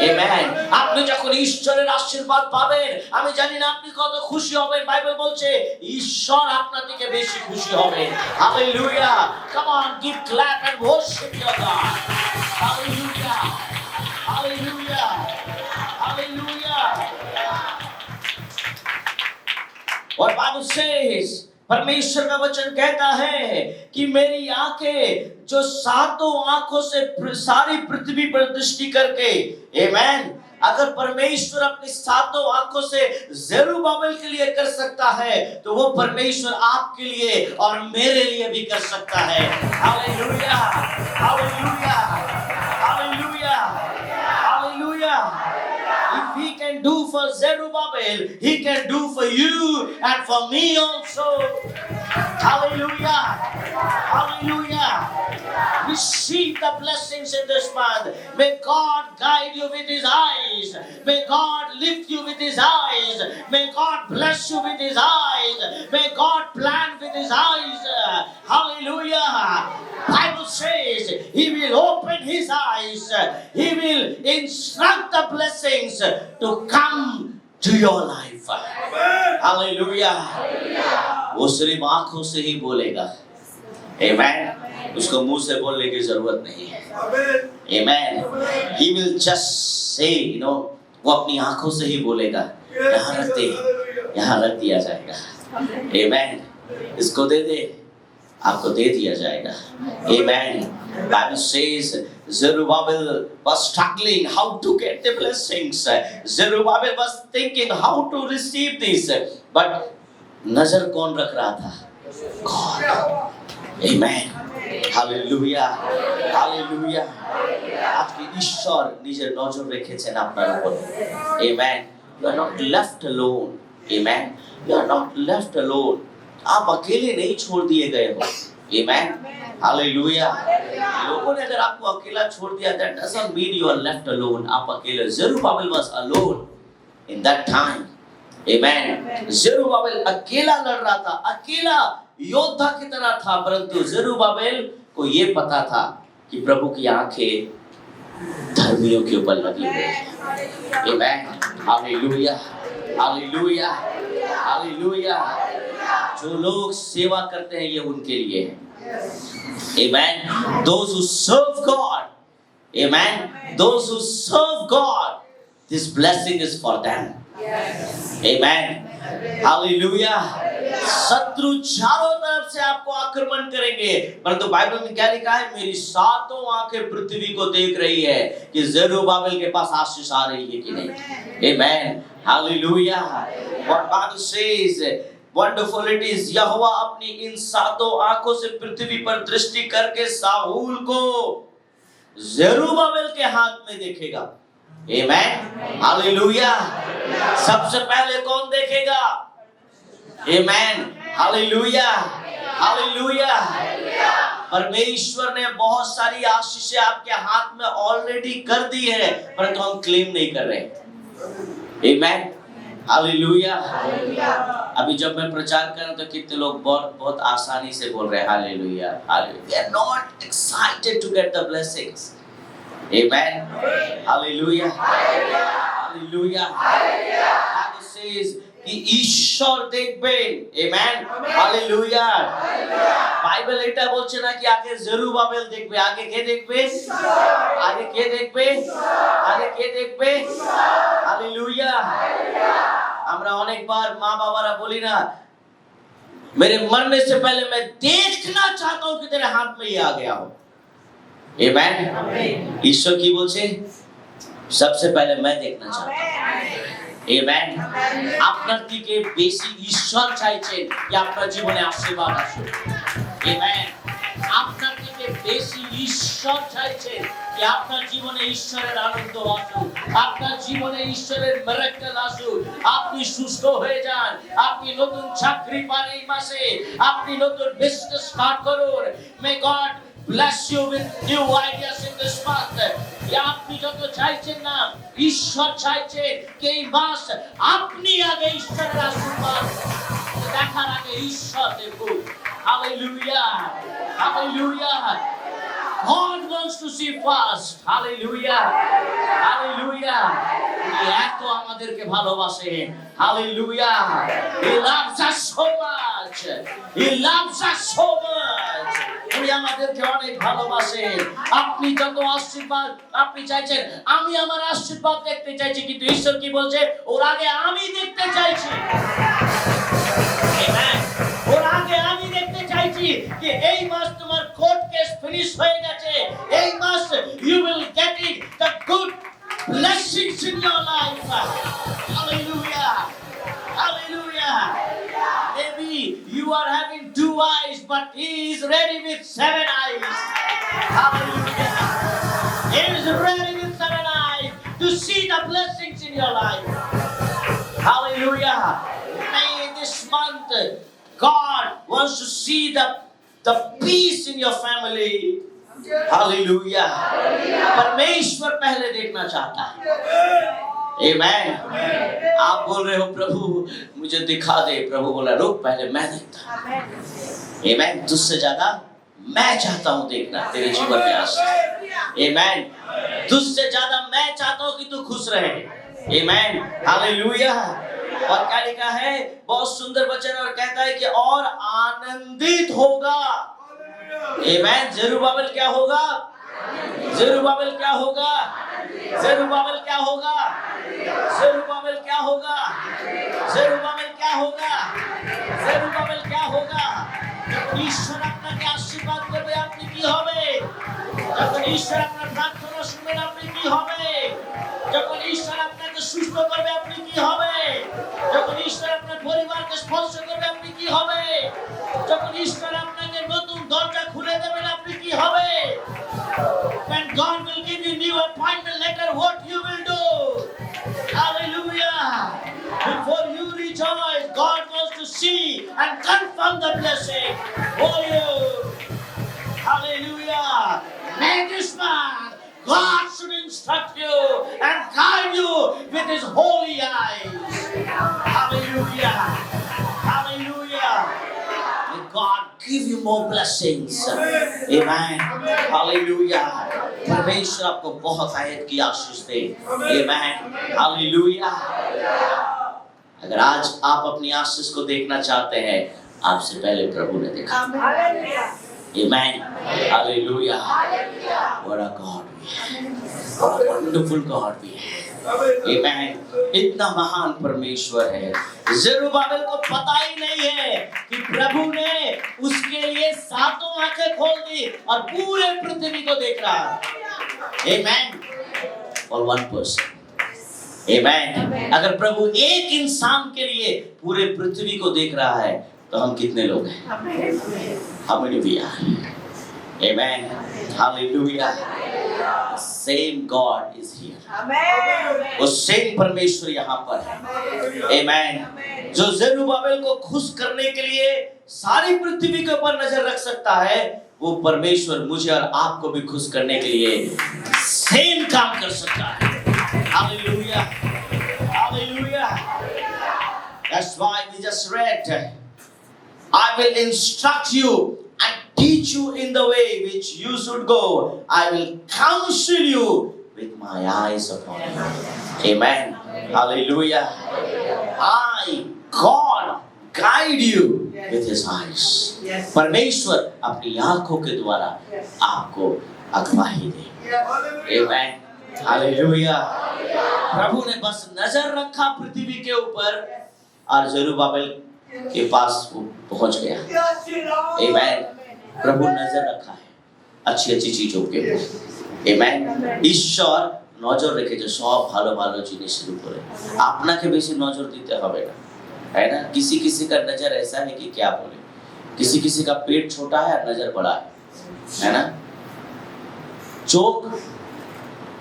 Amen. আপনি যখন ঈশ্বরের আশীর্বাদ পাবেন, আমি জানি না আপনি কত খুশি হবেন। বাইবেল বলছে ঈশ্বর আপনার থেকে বেশি খুশি হবেন। Hallelujah. Come on, give clap and worship your God. Hallelujah. Hallelujah. Hallelujah. What Bible says, परमेश्वर का वचन कहता है कि मेरी आंखें जो सातों आंखों से सारी पृथ्वी पर दृष्टि करके, आमेन, अगर परमेश्वर अपनी सातों आंखों से जेरुब्बाबेल के लिए कर सकता है, तो वो परमेश्वर आपके लिए और मेरे लिए भी कर सकता है। Hallelujah, hallelujah, hallelujah, hallelujah. If he can do for Zerubbabel, he can do for you and for me also. Hallelujah. Hallelujah. Receive the blessings in this month. May God guide you with his eyes. May God lift you with his eyes. May God bless you with his eyes. May God plan with his eyes. Hallelujah. Bible says he will open his eyes. He will instruct the blessings to come to your life. Hallelujah. वो सिर्फ आंखों से ही बोलेगा। Amen. उसको मुंह से बोलने की जरूरत नहीं है। Amen. He will just say, वो अपनी आंखों से ही बोलेगा। यहाँ रख दे, यहाँ रख दिया जाएगा। Amen. इसको दे दे, आपको दे दिया जाएगा। Amen. Bible says Zerubbabel was struggling how to get the blessings. Zerubbabel was thinking how to receive this. But नजर कौन रख रहा था? God. Amen. Hallelujah. Hallelujah. আজকে ঈশ্বর নিজের নজর রেখেছেন আপনার উপর। Amen. You are not left alone. Amen. You are not left alone. आप अकेले नहीं छोड़ दिए गए हो। Amen. Hallelujah. लोगों ने अगर आपको अकेला छोड़ दिया, that doesn't mean you are left alone. आप अकेले। Zerubbabel was alone in that time. Amen. Zerubbabel अकेला लड़ रहा था, अकेला योद्धा की तरह था, परंतु Zerubbabel को ये पता था कि प्रभु की आंखें धर्मियों के ऊपर लगी हुई है। Amen. Hallelujah. Hallelujah. Hallelujah. जो लोग सेवा करते हैं ये उनके लिए है। Amen. Those who serve God. Amen. Those who serve God, this blessing is for them. Amen. Hallelujah. शत्रु चारों तरफ से आपको आक्रमण करेंगे, परंतु बाइबल में क्या लिखा है? मेरी सातों आंखें पृथ्वी को देख रही है कि ज़रूब्बाबेल के पास आशीष आ रही है कि नहीं. Amen. Hallelujah. What Bible says, wonderful it is. यहोवा अपनी इन सातों आंखों से पृथ्वी पर दृष्टि करके साऊल को ज़रूब्बाबेल के हाथ में देखेगा. Amen. Hallelujah. सबसे पहले कौन देखेगा? Amen. Hallelujah. Hallelujah. परमेश्वर ने बहुत सारी आशीषें आपके हाथ में ऑलरेडी कर दी है, परंतु हम क्लेम नहीं कर रहे. Amen. Hallelujah. अभी जब मैं प्रचार कर रहा हूं तो कितने लोग बहुत आसानी से बोल रहे हैं Hallelujah. Hallelujah. They are not excited to get the blessings. Amen. Hallelujah. Hallelujah. Bible says कि ईश्वर देखবেন. Amen. Hallelujah. বাইবেল এটা বলছে না কি আগে জেরুবাবেল দেখবে, আগে কে দেখবে? আগে কে দেখবে? আগে কে দেখবে? Hallelujah. আমরা অনেকবার মা বাবারা বলি না, मेरे मरने से पहले मैं देखना चाहता हूं कि तेरे हाथ में ये आ गया हो. Amen. ईश्वर की बोलছে सबसे पहले मैं देखना चाहता हूं. Amen. আপনার দিকে বেশি ঈশ্বর চাইছেন যে আপনার জীবনে আশীর্বাদ আসুক. Amen. আপনার দিকে বেশি ঈশ্বর চাইছেন যে আপনার জীবনে ঈশ্বরের আনন্দ আসুক, আপনার জীবনে ঈশ্বরের মিরাকেল আসুক, আপনি সুস্থ হয়ে যান, আপনি নতুন চাকরি পান এই মাসে, আপনি নতুন বিজনেস স্টার্ট করুন. May God bless you with new ideas in this month. আপনি যত চাইছেন না, ঈশ্বর চাইছেন যে এই মাস আপনি আগে ঈশ্বরের আশীর্বাদ দেখার আগে ঈশ্বর দেখুন. Hallelujah. Hallelujah. God wants to see first. Hallelujah. Hallelujah. এত আমাদেরকে ভালোবাসেন. Hallelujah. He loves us so much. He loves us so much. উনি আমাদেরকে অনেক ভালোবাসেন. আপনি যত আশীর্বাদ আপনি চাইছেন, আমি আমার আশীর্বাদ দেখতে চাইছি, কিন্তু ঈশ্বর কি বলছে? ওর আগে আমি দেখতে চাইছি. Amen. ওর আগে আমি দেখতে চাইছি যে এই মাস তোমার কোর্ট কেস ফিনিশ হয়ে গেছে, এই মাস you will get it the good blessings in your life. Hallelujah. Hallelujah. Maybe you are having 2 eyes, but he is ready with 7 eyes. Hallelujah. He is ready with 7 eyes to see the blessings in your life. Hallelujah. May this month God wants to see the peace in your family. Hallelujah. परमेश्वर पहले देखना चाहता है. Amen. आप बोल रहे हो प्रभु मुझे दिखा दे, प्रभु बोला रुक पहले मैं देखता हूं. Amen. तुझसे ज्यादा मैं चाहता हूं देखना तेरे जीवन में आशीष. Amen. तुझसे ज्यादा मैं चाहता हूं कि तू खुश रहे. Amen. Hallelujah. और क्या लिखा है? बहुत सुंदर वचन और कहता है कि और आनंदित होगा. Amen. ज़रूब्बाबेल क्या होगा? ज़रूब्बाबेल क्या होगा? ज़रूब्बाबेल क्या होगा? ज़रूब्बाबेल क्या होगा? ज़रूब्बाबेल क्या होगा? ज़रूब्बाबेल क्या होगा? যখন ঈশ্বর আপনাকে আশীর্বাদ করবে আপনি কি হবে? যখন ঈশ্বর আপনার প্রার্থনা শুনবেন আপনি কি হবে? যখন ঈশ্বর আপনাকে সুস্থ করবে আপনি কি হবে? যখন ঈশ্বর আপনার পরিবারকে স্পর্শ করবে আপনি কি হবে? যখন ঈশ্বর আপনাকে নতুন দরজা খুলে দেবেন আপনি কি হবে? When God will give you new appointment letter, what you will do? Hallelujah. Before you rejoice, God wants to see and confirm the blessing for you. Hallelujah. May this man, God should instruct you and guide you with his holy eyes. Hallelujah. Hallelujah. May God give you more blessings. Amen. Hallelujah. परमेश्वर आपको बहुत आयत की आशीष दे. Amen. Hallelujah. अगर आज आप अपनी आशीष को देखना चाहते हैं, आपसे पहले प्रभु ने देखा. Amen. Hallelujah. What a God we have. What a wonderful God we have. Amen. इतना महान परमेश्वर है। ज़रुब्बाबेल को पता ही नहीं है कि प्रभु ने उसके लिए सातों आंखें खोल दी और पूरे पृथ्वी को देख रहा है। Amen. For one person. Amen. अगर प्रभु एक इंसान के लिए पूरे पृथ्वी को देख रहा है तो हम कितने लोग हैं? How many we are? Amen. Hallelujah. The same God is here. वो सेम परमेश्वर यहाँ पर है। Amen. जो ज़रुब्बाबेल को खुश करने के लिए सारी पृथ्वी के ऊपर नजर रख सकता है, वो परमेश्वर मुझे और आपको भी खुश करने के लिए सेम काम कर सकता है। Hallelujah. Hallelujah. That's why we just read, I will instruct you and teach you in the way which you should go. I will counsel you with my eyes upon you. Amen. Hallelujah. I, God, guide you with His eyes. परमेश्वर अपनी आंखों के द्वारा आपको अगुवाई दे। Amen. Hallelujah. प्रभु ने बस नजर रखा पृथ्वी के ऊपर और ज़रुब्बाबेल के पास वो पहुंच गया। Amen. प्रभु नजर रखा है अच्छी अच्छी चीजों के ऊपर। Amen. ঈশ্বর নজর রেখেছে সব ভালো ভালো জিনিসের উপরে। আপনাকে বেশি নজর দিতে হবে না, है ना? किसी किसी का नजर ऐसा है कि क्या बोले, किसी किसी का पेट छोटा है और नजर बड़ा है ना? চোখ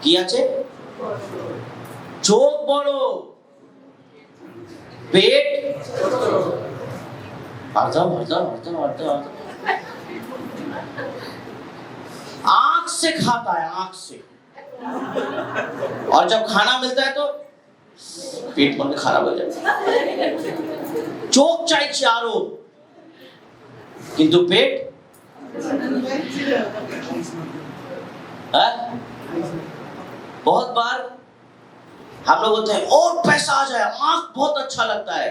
কি আছে? চোখ বড়, पेट आंख से खाता है, आंख से, और जब खाना मिलता है तो पेट मन खराब हो जाता है। चोख चाहिए चारों, किंतु पेट बहुत बार हम लोग होते हैं और पैसा आ जाए, आंख बहुत अच्छा लगता है,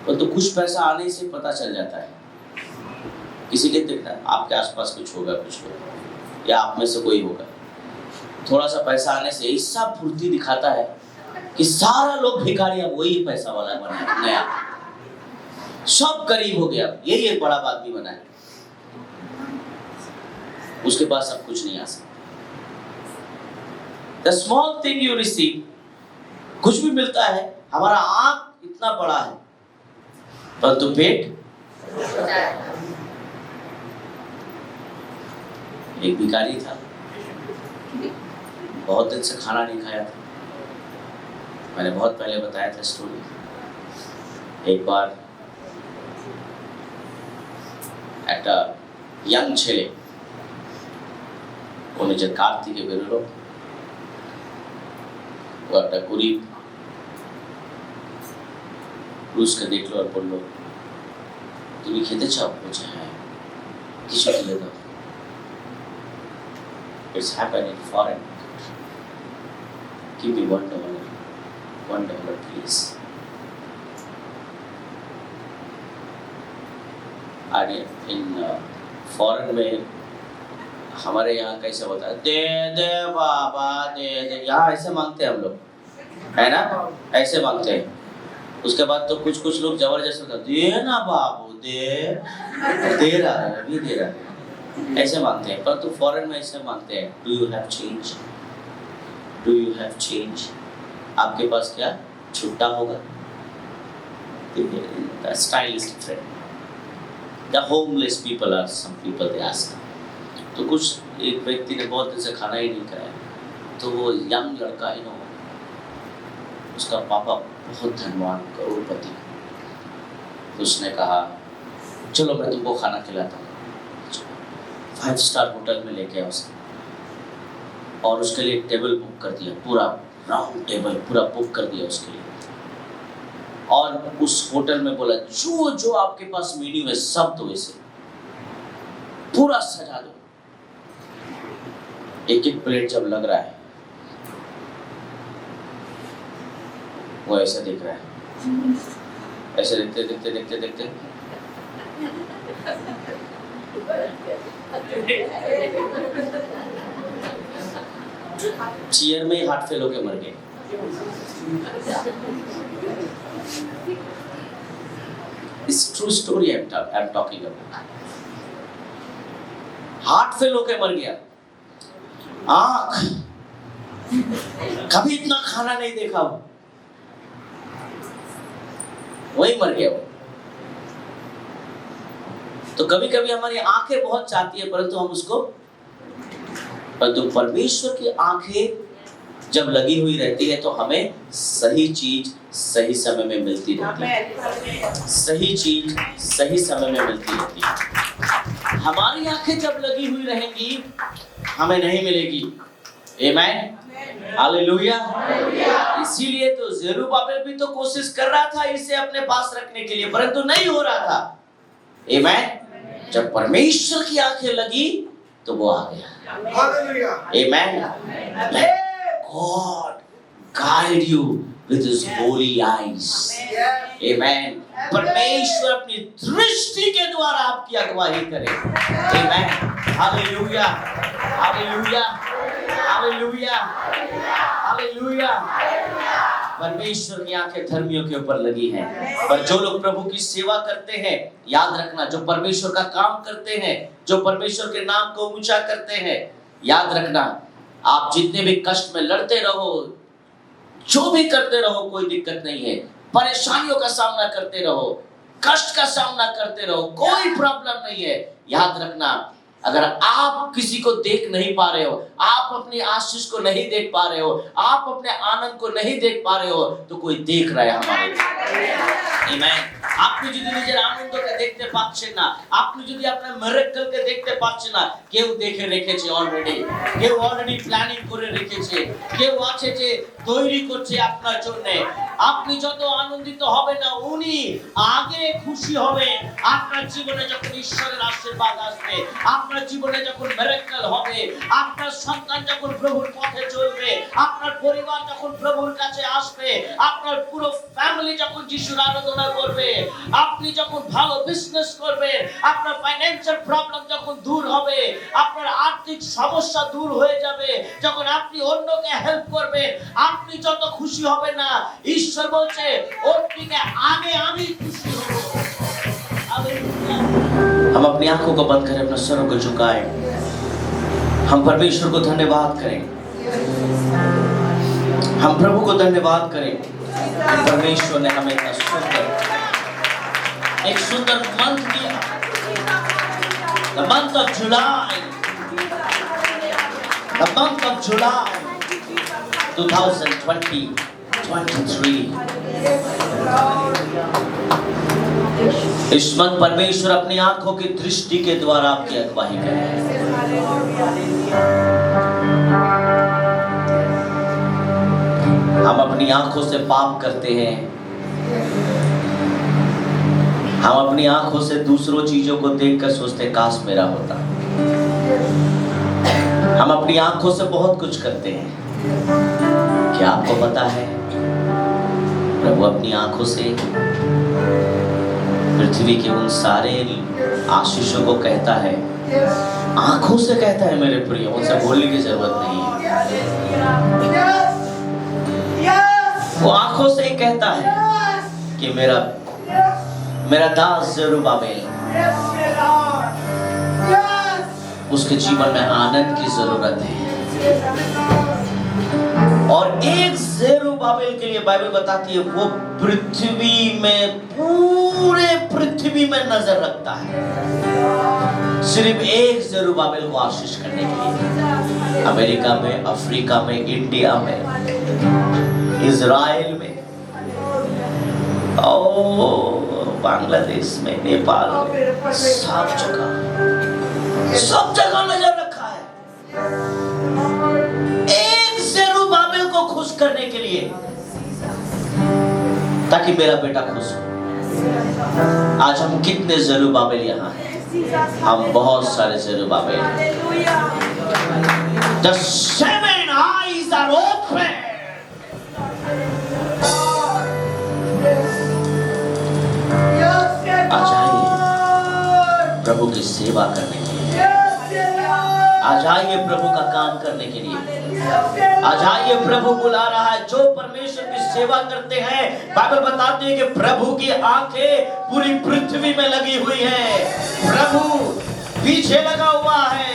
तो कुछ पैसा आने से पता चल जाता है। किसी के दिखता है आपके आसपास कुछ होगा, कुछ होगा, या आप में से कोई होगा, थोड़ा सा पैसा आने से ऐसा फुर्ती दिखाता है कि सारा लोग भिखारी, अब वही पैसा वाला बना है, नया सब गरीब हो गया, यही एक बड़ा आदमी बना है, उसके पास सब कुछ नहीं आ सकता। The small thing you receive, कुछ भी मिलता है, हमारा आंख इतना बड़ा है परंतु पेट। एक भिखारी था, बहुत दिन से खाना नहीं खाया था, मैंने बहुत पहले बताया था स्टोरी। एक बार একটা ইয়াং ছেলে, ও নিজের কার থেকে বেরোলো, ও একটা গরিব পুরুষকে দেখলো আর বললো, তুমি খেতে চাও? বলছে হ্যাঁ, কিছু তুলে দাও। It's happened in foreign country. Give me $1 please. और इन फॉरेन में हमारे यहाँ कैसे होता है, दे दे बाबा दे दे, यहाँ ऐसे मांगते हैं हम लोग, है ना? ऐसे मांगते हैं। उसके बाद तो कुछ कुछ लोग जबरदस्त होता है, दे ना बाबू दे, दे रहा है अभी दे रहा है, ऐसे मांगते हैं। पर तो फॉरेन में ऐसे मांगते हैं, do you have change, do you have change, आपके पास क्या छुट्टा होगा? The style is different. The homeless people are some people they ask. तो कुछ एक व्यक्ति ने बहुत दिन से खाना ही नहीं खाया, तो वो यंग लड़का है ना, उसका पापा बहुत धनवान करोड़पति, तो उसने कहा चलो मैं तुमको खाना खिलाता हूँ। 5 स्टार होटल में लेके आया उसने, और उसके लिए टेबल बुक कर दिया, पूरा राउंड टेबल पूरा बुक कर दिया उसके लिए, और उस होटल में बोला जो जो आपके पास मेन्यू है सब तो वैसे पूरा सजा दो। एक एक प्लेट जब लग रहा है, वो ऐसा दिख रहा है, ऐसे देखते देखते देखते देखते चेयर में हार्ट फेल होके मर गए। It's true story I am talking about. Heart fail होके मर गया। आंख, कभी इतना खाना नहीं देखा वो, वही मर गया वो। तो कभी कभी हमारी आंखें बहुत चाहती है परंतु हम उसको, परंतु परमेश्वर की आंखें जब लगी हुई रहती है तो हमें सही चीज सही समय में मिलती रहती है। सही चीज सही समय में मिलती रहती है। हमारी आंखें जब लगी हुई रहेंगी हमें नहीं मिलेगी। आमेन, हालेलुया। इसीलिए तो ज़ेरुब्बाबेल भी तो कोशिश कर रहा था इसे अपने पास रखने के लिए, परंतु नहीं हो रहा था। आमेन। जब परमेश्वर की आंखें लगी तो वो आ गया। Hallelujah. Amen. Let God guide you with His holy eyes. Amen. परमेश्वर अपनी दृष्टि के द्वारा आपकी अगुवाई करे। Amen. Hallelujah. Hallelujah. Hallelujah. Hallelujah. परमेश्वर की आंखें धर्मियों के ऊपर लगी हैं, पर जो लोग प्रभु की सेवा करते हैं, याद रखना, जो परमेश्वर का काम करते हैं, जो परमेश्वर के नाम को ऊंचा करते हैं, याद रखना, आप जितने भी कष्ट में लड़ते रहो, जो भी करते रहो, कोई दिक्कत नहीं है। परेशानियों का सामना करते रहो, कष्ट का सामना करते रहो, कोई प्रॉब्लम नहीं है। याद रखना, अगर आप किसी को देख नहीं पा रहे हो, आप अपनी आशीष को नहीं देख पा रहे हो, आप अपने आनंद को नहीं देख पा रहे हो, तो कोई देख रहा है हमारे। आमेन। আপনি যদি নিজের আনন্দকে দেখতে পাচ্ছেন না, আপনি যদি আপনার মিরাকলকে দেখতে পাচ্ছেন না, কেউ দেখে রেখেছে অলরেডি, কেউ অলরেডি প্ল্যানিং করে রেখেছে, কেউ আছে যে তৈরি করছে আপনার জন্য। আপনি যত আনন্দিত হবে না, উনি আগে খুশি হবে আপনার জীবনে যখন ঈশ্বরের আশীর্বাদ আসবে, আপনার জীবনে যখন মিরাকল হবে, আপনার সন্তান যখন প্রভুর পথে চলবে, আপনার পরিবার যখন প্রভুর কাছে আসবে, আপনার পুরো ফ্যামিলি যখন যিশুর আরাধনা করবে, আপনি যখন ভালো বিজনেস করবেন, আপনার ফাইন্যান্সিয়াল প্রবলেম যখন দূর হবে, আপনার আর্থিক সমস্যা দূর হয়ে যাবে, যখন আপনি অন্যকে হেল্প করবেন, আপনি যত খুশি হবেন না, ঈশ্বর বলছে ওর থেকে আগে আমি খুশি হব। हालेलुया। हम अपनी आंखों को बंद करें, अपना सरों को झुकाएं, हम परमेश्वर को धन्यवाद करें, हम प्रभु को धन्यवाद करें। परमेश्वर ने हमें इतना सुंदर एक सुंदर मंथ दिया, the month of July, the month of July 2023। इस मंथ परमेश्वर अपनी आंखों की दृष्टि के द्वारा आपकी अगुवाई करे। हम अपनी आंखों से पाप करते हैं, हम अपनी आंखों से दूसरों चीजों को देखकर सोचते काश मेरा होता। हम अपनी आंखों से बहुत कुछ करते हैं। क्या आपको पता है प्रभु अपनी आंखों से पृथ्वी के उन सारे आशीषों को कहता है, आंखों से कहता है मेरे प्रिय, उनसे बोलने की जरूरत नहीं है। वो आंखों से ही कहता है कि मेरा दास ज़ेरुब्बाबेल, उसके जीवन में आनंद की जरूरत है। और एक ज़ेरुब्बाबेल के लिए बाइबल बताती है वो पृथ्वी में, पूरे पृथ्वी में नजर रखता है, सिर्फ एक ज़ेरुब्बाबेल को आशीष करने के लिए। अमेरिका में, अफ्रीका में, इंडिया में, इज़राइल में, बांग्लादेश में, नेपाल में, सब जगह नजर रखा है एक ज़ेरुब्बाबेल को खुश करने के लिए, ताकि मेरा बेटा खुश हो। आज हम कितने ज़ेरुब्बाबेल यहाँ हैं? हम बहुत सारे ज़ेरुब्बाबेल। The 7 eyes are open. आज आइए प्रभु की सेवा करने के लिए, आज आइए प्रभु का काम करने के लिए। आज आइए, प्रभु बुला रहा है। जो परमेश्वर की सेवा करते हैं, बाइबल बताती है कि प्रभु की आंखें पूरी पृथ्वी में लगी हुई है। प्रभु पीछे लगा हुआ है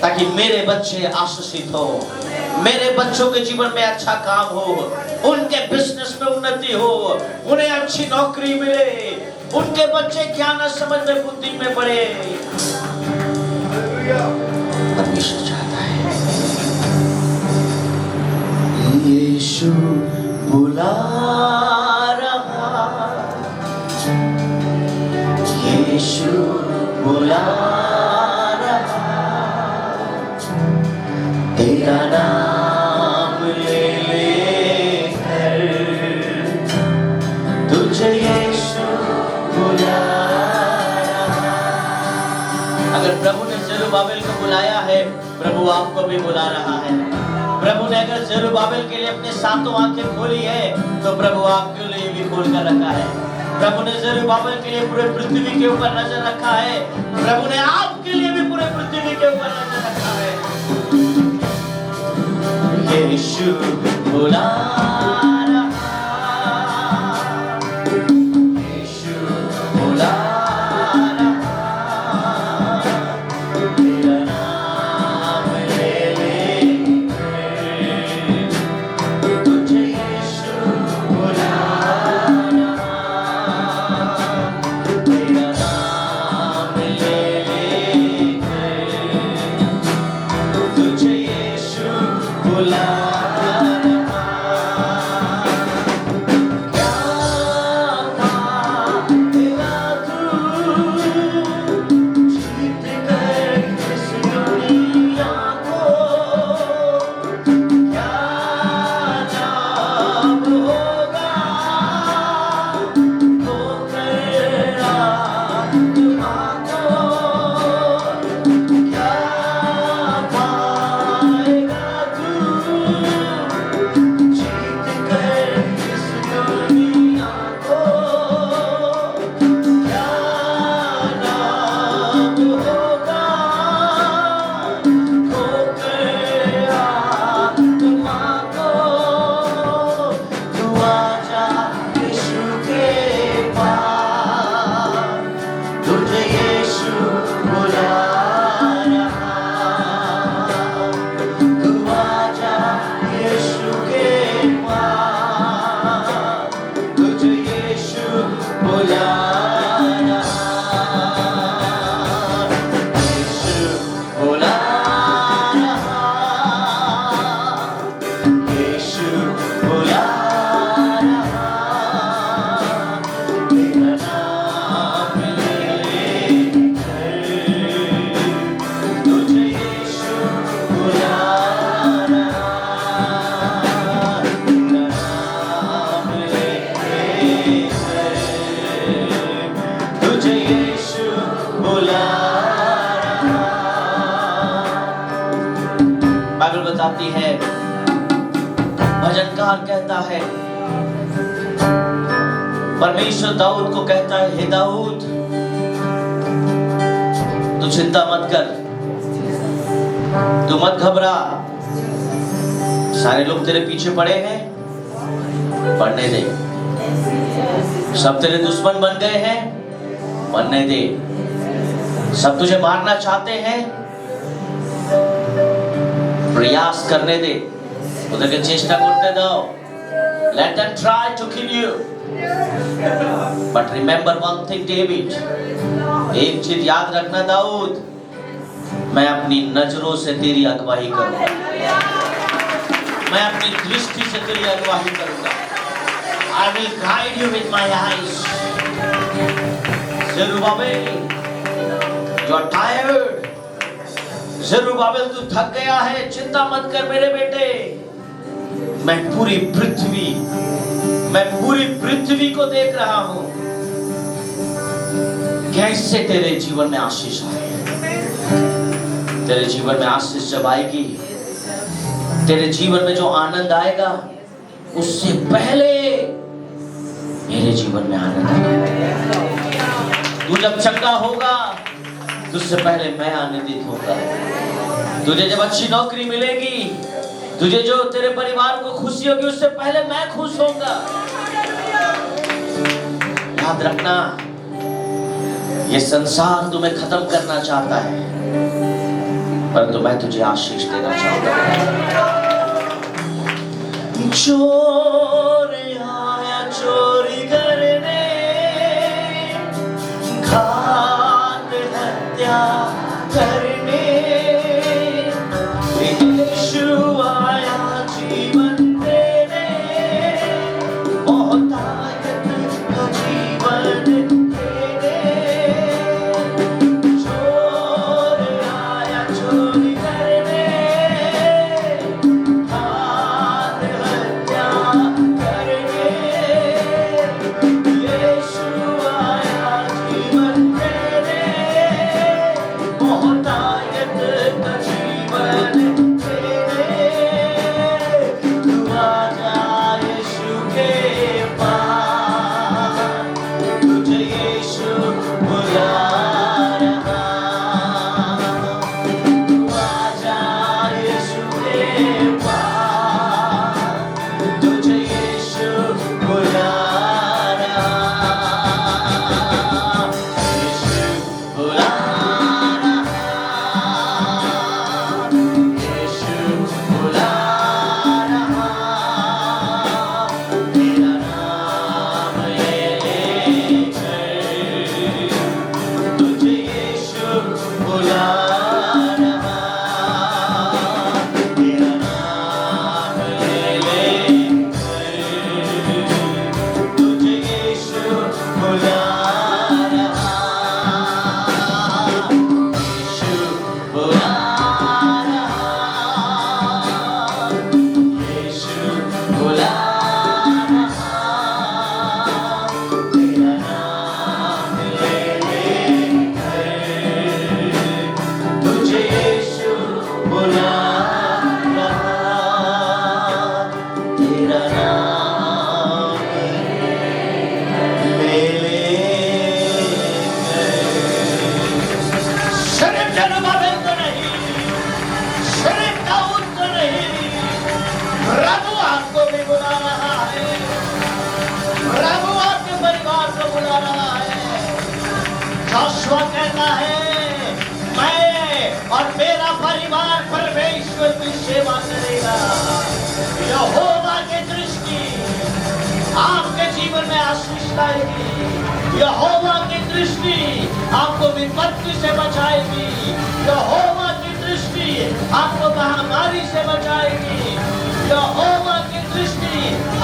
ताकि मेरे बच्चे आशीषित हो, मेरे बच्चों के जीवन में अच्छा काम हो, उनके बिजनेस में उन्नति हो, उन्हें अच्छी नौकरी मिले, उनके बच्चे ज्ञान और समझ में बुद्धि में बढ़े। परमेश्वर चाहता है। यीशु बुला रहा, यीशु बुला रहा, तेरा नाम ले लेकर तुझे यीशु बुला रहा। अगर प्रभु ने ज़ेरुब्बाबेल को बुलाया है, प्रभु आपको भी बुला रहा है। प्रभु ने अगर ज़ेरुब्बाबेल के लिए अपने सातों आंखें खोली है, तो प्रभु आपके लिए भी खोल कर रखा है। प्रभु ने ज़ेरुब्बाबेल के लिए पूरे पृथ्वी के ऊपर नजर रखा है। प्रभु ने आपके लिए भी पूरे पृथ्वी के ऊपर नजर रखा है। यीशु बुला रहा, यीशु बुला रहा, तेरा नाम ले लेकर तुझे यीशु बुला रहा, तेरा नाम ले लेकर तुझे यीशु बुला रहा। क्या पाएगा तू जीत कर इस दुनिया को? क्या लाभ होगा खोकर आत्मा को? क्या पाएगा तू जीत कर इस दुनिया को? क्या लाभ होगा खोकर आत्मा को? तू आजा यीशु के पास, तुझे यीशु बुला रहा। तू आजा यीशु के पास, तुझे यीशु बुला रहा। यीशु बुला रहा, यीशु बुला रहा, तेरा नाम ले लेकर तुझे यीशु बुला रहा, तेरा नाम ले लेकर तुझे यीशु बुला रहा। बाइबल बताती है, भजनकार कहता है, परमेश्वर दाऊद को कहता है, हे दाऊद, तू चिंता मत कर, तू मत घबरा। सारे लोग तेरे पीछे पड़े हैं, पड़ने दे। सब तेरे दुश्मन बन गए हैं, बनने दे। सब तुझे मारना चाहते हैं, प्रयास करने दे, ওদেরকে চেষ্টা করতে দাও। Let them try to kill you. But remember one thing, David. एक चीज याद रखना दाऊद, मैं अपनी नजरों से तेरी अगुवाई करूंगा, मैं अपनी दृष्टि से तेरी अगुवाई करूंगा। I will guide you with my eyes. ज़ेरुब्बाबेल, you are tired. ज़ेरुब्बाबेल, तू थक गया है, चिंता मत कर मेरे बेटे। मैं पूरी पृथ्वी को देख रहा हूं, कैसे तेरे जीवन में आशीष आए। तेरे जीवन में आशीष जब आएगी, तेरे जीवन में जो आनंद आएगा, उससे पहले मेरे जीवन में आनंद आएगा। तू जब चंगा होगा, तुझसे पहले मैं आनंदित होगा। तुझे जब अच्छी नौकरी मिलेगी, तुझे जो तेरे परिवार को खुशी होगी, उससे पहले मैं खुश होऊंगा। याद रखना, ये संसार तुम्हें खत्म करना चाहता है, परंतु मैं तुझे आशीष देना चाहता हूं। चोर आया चोरी करने, घात हत्या करने, यीशु आया जीवन देने, बहुतायत का जीवन देने। चोर आया चोरी करने, घात हत्या करने, यीशु आया जीवन देने, बहुतायत का जीवन देने। तू आजा यीशु के पास, तुझे यीशु बुला रहा। तू आजा यीशु के पास, तुझे यीशु बुला रहा। यीशु बुला रहा, यीशु बुला रहा। तेरा नाम ले लेकर, तुझे यीशु बुला रहा। तेरा नाम ले लेकर, तुझे यीशु बुला रहा। यीशु बुला रहा, यीशु बुला रहा। तेरा नाम ले लेकर, तुझे यीशु बुला रहा। तेरा नाम ले लेकर। सिर्फ जरूबाबेल तो नहीं, सिर्फ दाऊद तो नहीं, प्रभु आपको भी बुला रहा है। प्रभु आपके परिवार को बुला रहा है। जोशुआ कहता है, मैं और मेरा परिवार परमेश्वर की सेवा करेगा। यहोवा की दृष्टि आपके जीवन में आशीष लाएगी। यहोवा की दृष्टि आपको विपत्ति से बचाएगी। यहोवा की दृष्टि आपको महामारी से बचाएगी। यहोवा की दृष्टि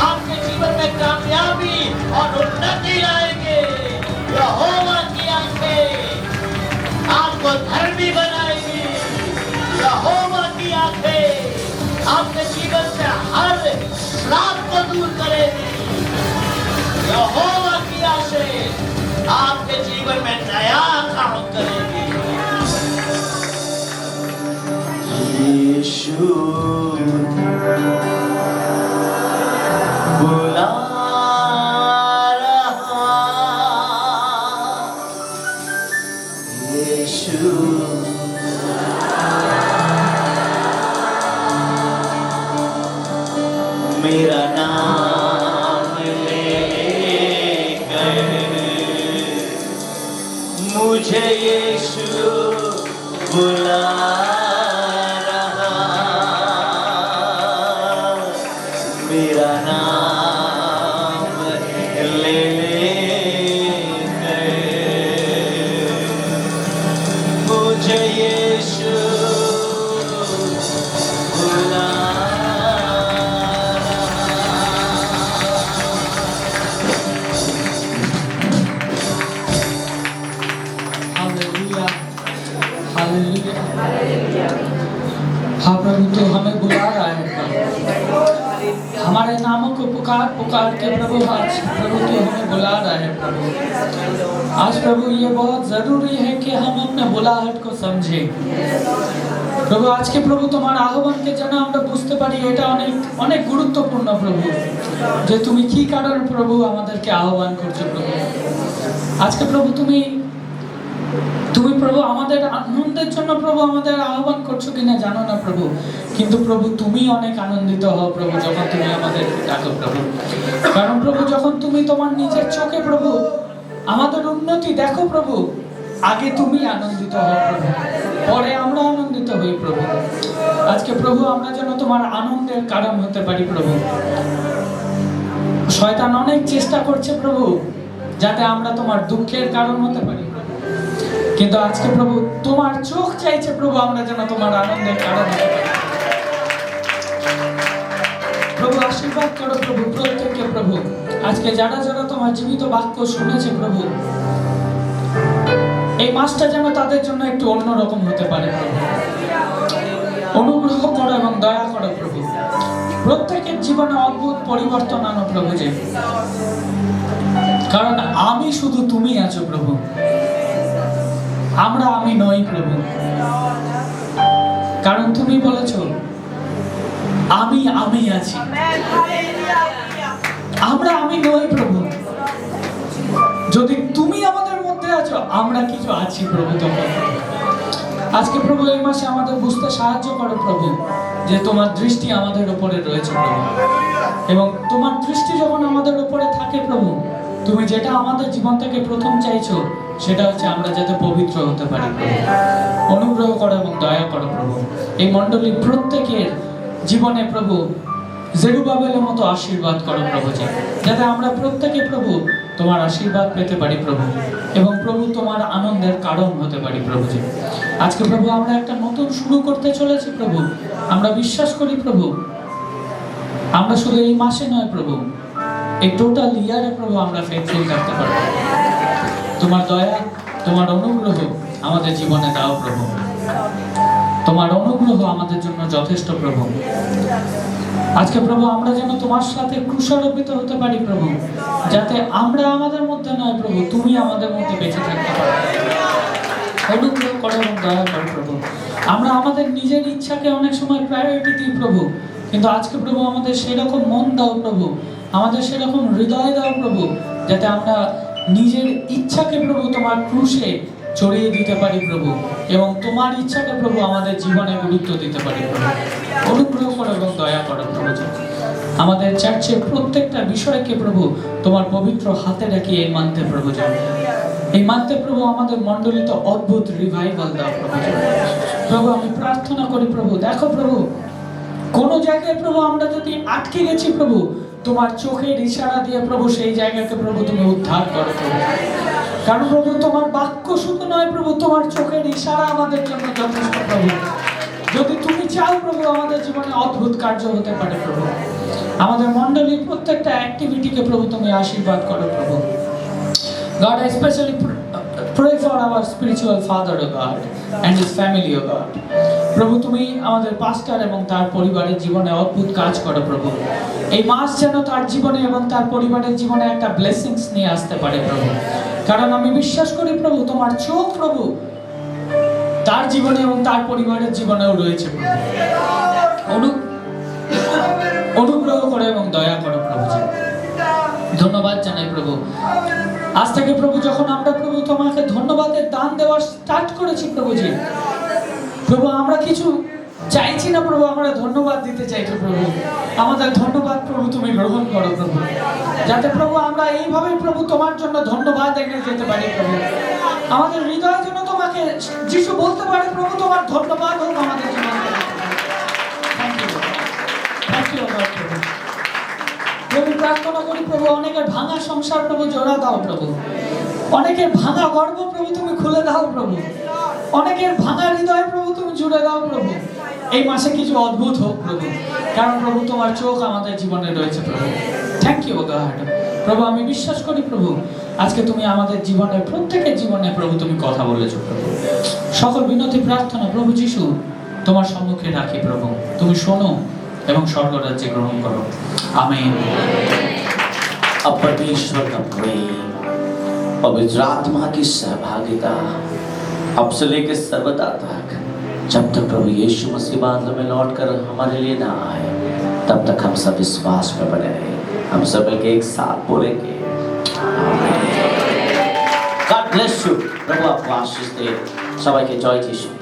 आपके जीवन में कामयाबी और उन्नति लाएगी। यहोवा की आंखें आपको धर्मी बनाएगी। यहोवा की आंखें आपके जीवन से हर श्राप को दूर करेगी। यहोवा की आशीष आपके जीवन में नया काम करेगी। यीशु बुला रहा, यीशु मेरा नाम लेकर, मुझे यीशु बुला रहा। मेरा नाम ले लेकर, मुझे यीशु बुला हालेलुया, हालेलुया। हाँ प्रभु, तो हमें बुला रहा है प्रभु। हमारे नामों को पुकार पुकार के प्रभु आज प्रभु तो हमें बुला रहा है प्रभु। आज प्रभु ये बहुत ज़रूरी है कि हम अपने बुलाहट को समझें প্রভু। আজকে প্রভু তোমার আহ্বানকে যেন আমরা বুঝতে পারি, এটা অনেক অনেক গুরুত্বপূর্ণ প্রভু, যে তুমি কি কারণে প্রভু আমাদেরকে আহ্বান করছো প্রভু। আজকে প্রভু তুমি তুমি প্রভু আমাদের আনন্দের জন্য প্রভু আমাদের আহ্বান করছো কিনা জানো না প্রভু, কিন্তু প্রভু তুমি অনেক আনন্দিত হও প্রভু যখন তুমি আমাদের ডাকো প্রভু। কারণ প্রভু যখন তুমি তোমার নিজের চোখে প্রভু আমাদের উন্নতি দেখো প্রভু, আগে তুমি আনন্দিত হও প্রভু, পরে আমরা আনন্দিত হই প্রভু। আজকে প্রভু আমরা যেন তোমার আনন্দের কারণ হতে পারি প্রভু। শয়তান অনেক চেষ্টা করছে প্রভু যাতে আমরা তোমার দুঃখের কারণ হতে পারি, কিন্তু আজকে প্রভু তোমার চোখ চাইছে প্রভু আমরা যেন তোমার আনন্দের কারণ হতে পারি। প্রভু আশীর্বাদ করো প্রভু প্রত্যেককে প্রভু। আজকে যারা যারা তোমার জীবিত বাক্য শুনেছে প্রভু, এই মাসটা যেন তাদের জন্য একটু অন্যরকম হতে পারে প্রভু। অনুগ্রহ করো এবং দয়া করো প্রভু। প্রত্যেকের জীবনে অদ্ভুত পরিবর্তন আনো প্রভু, যে কারণ আমি শুধু তুমি আছো প্রভু, আমি নই প্রভু। কারণ তুমি বলেছো আমি আছি, আমি নই প্রভু। যদি তুমি আমাদের মধ্যে আছো আমরা কিছু আছি প্রভু তখন। আজকে প্রভু এই মাসে আমাদের বুঝতে সাহায্য করো প্রভু যে তোমার দৃষ্টি আমাদের উপরে রয়েছে প্রভু, এবং তোমার দৃষ্টি যখন আমাদের উপরে থাকে প্রভু, তুমি যেটা আমাদের জীবন থেকে প্রথম চাইছো সেটা হচ্ছে আমরা যাতে পবিত্র হতে পারি প্রভু। অনুগ্রহ করো এবং দয়া করো প্রভু। এই মণ্ডলীর প্রত্যেকের জীবনে প্রভু জেরুবাবেলের মতো আশীর্বাদ করো প্রভু, যাতে আমরা প্রত্যেকে প্রভু তোমার আশীর্বাদ পেতে পারি প্রভু, এবং প্রভু তোমার আনন্দের কারণ হতে পারি প্রভু। আজকে প্রভু আমরা একটা নতুন শুরু করতে চলেছি প্রভু। আমরা বিশ্বাস করি প্রভু আমরা শুধু এই মাসে নয় প্রভু, এই টোটাল ইয়ারে প্রভু আমরা ফেথফুল থাকতে পারবো। তোমার দয়া তোমার অনুগ্রহ আমাদের জীবনে দাও প্রভু। তোমার অনুগ্রহ আমাদের জন্য যথেষ্ট প্রভু। আজকে প্রভু আমরা যেন তোমার সাথে ক্রুশারোপিত হতে পারি প্রভু, যাতে আমরা আমাদের মধ্যে নয় প্রভু, তুমি আমাদের মধ্যে বেঁচে থাকতে পারো। অনুগ্রহ করো এবং দয়া করো প্রভু। আমরা আমাদের নিজের ইচ্ছাকে অনেক সময় প্রায়োরিটি দিই প্রভু, কিন্তু আজকে প্রভু আমাদের সেরকম মন দাও প্রভু, আমাদের সেরকম হৃদয় দাও প্রভু, যাতে আমরা নিজের ইচ্ছাকে প্রভু তোমার ক্রুশে চড়িয়ে দিতে পারি প্রভু, এবং তোমার ইচ্ছাকে প্রভু আমাদের জীবনে গুরুত্ব দিতে পারি প্রভু। অনুগ্রহ করো এবং দয়া করো প্রভু। আমাদের চার্চের প্রত্যেকটা বিষয়কে প্রভু তোমার পবিত্র হাতে রেখে এই মানতে প্রভু যাও। এই মানতে প্রভু আমাদের মণ্ডলীতে অদ্ভুত রিভাইভাল দাও প্রভু। প্রভু আমি প্রার্থনা করি প্রভু, দেখো প্রভু কোন জায়গায় প্রভু আমরা যদি আটকে গেছি প্রভু, তোমার চোখের ইশারা দিয়ে প্রভু সেই জায়গাকে প্রভু তুমি উদ্ধার করো প্রভু। কারণ প্রভু তোমার বাক্য শুধু নয় প্রভু, তোমার চোখের ইশারা আমাদের জন্য যথেষ্ট প্রভু। যদি তুমি চাও প্রভু আমাদের জীবনে অদ্ভুত কার্য হতে পারে প্রভু। আমাদের মণ্ডলীর প্রত্যেকটা অ্যাক্টিভিটিকে প্রভু তুমি আশীর্বাদ করো প্রভু। God, I especially pray for our spiritual father, O God, and his family, O God. প্রভু তুমি আমাদের পাস্টার এবং তার পরিবারের জীবনে অদ্ভুত কাজ করো প্রভু। এই মাস যেন তার জীবনে এবং তার পরিবারের জীবনে একটা ব্লেসিংস নিয়ে আসতে পারে প্রভু। কারণ আমি বিশ্বাস করি প্রভু তোমার চোখ প্রভু তার জীবনে এবং তার পরিবারের জীবনেও রয়েছে প্রভু। অনুগ্রহ করো এবং দয়া করো প্রভু। ধন্যবাদ জানাই প্রভু। আজ থেকে প্রভু যখন আমরা প্রভু তোমাকে ধন্যবাদের দান দেওয়া স্টার্ট করেছি প্রভুজি, প্রভু আমরা কিছু চাইছি না প্রভু, আমরা ধন্যবাদ দিতে চাইছি প্রভু। আমাদের ধন্যবাদ প্রভু তুমি গ্রহণ করো প্রভু, যাতে প্রভু আমরা এইভাবে প্রভু তোমার জন্য ধন্যবাদ এনে যেতে পারি প্রভু। আমাদের হৃদয় যেন তোমাকে যিশু বলতে পারে প্রভু তোমার ধন্যবাদ হোক আমাদের জীবনে। প্রভু প্রার্থনা করি প্রভু অনেকের ভাঙা সংসার প্রভু জোড়া দাও প্রভু, অনেকের ভাঙা গর্ব প্রভু তুমি খুলে দাও প্রভু, অনেকের ভাঙা হৃদয় প্রভু তুমি জুড়ে দাও প্রভু। এই মাসে কিছু অদ্ভুত হোক প্রভু, কারণ প্রভু তোমার চোখ আমাদের জীবনে রয়েছে প্রভু। Thank you God. প্রভু আমি বিশ্বাস করি প্রভু আজকে তুমি আমাদের জীবনে প্রত্যেকের জীবনে প্রভু তুমি কথা বলেছো প্রভু। সকল বিনতি প্রার্থনা প্রভু যিশু তোমার সম্মুখে রাখি প্রভু, তুমি শোনো এবং স্বর্গরাজ্যে গ্রহণ করো। आमीन। अब परमेश्वर का प्रेम, पवित्र आत्मा की सहभागिता अब से लेकर सर्वदा तक, जब तक प्रभु यीशु मसीह बादलों में लौट कर हमारे लिए ना आए, तब तक हम सब विश्वास में बने रहे। हम सब मिलकर एक साथ बोलेंगे आमीन। Bless you. प्रभु आपको आशीष दे। सबाई के जय यीशु।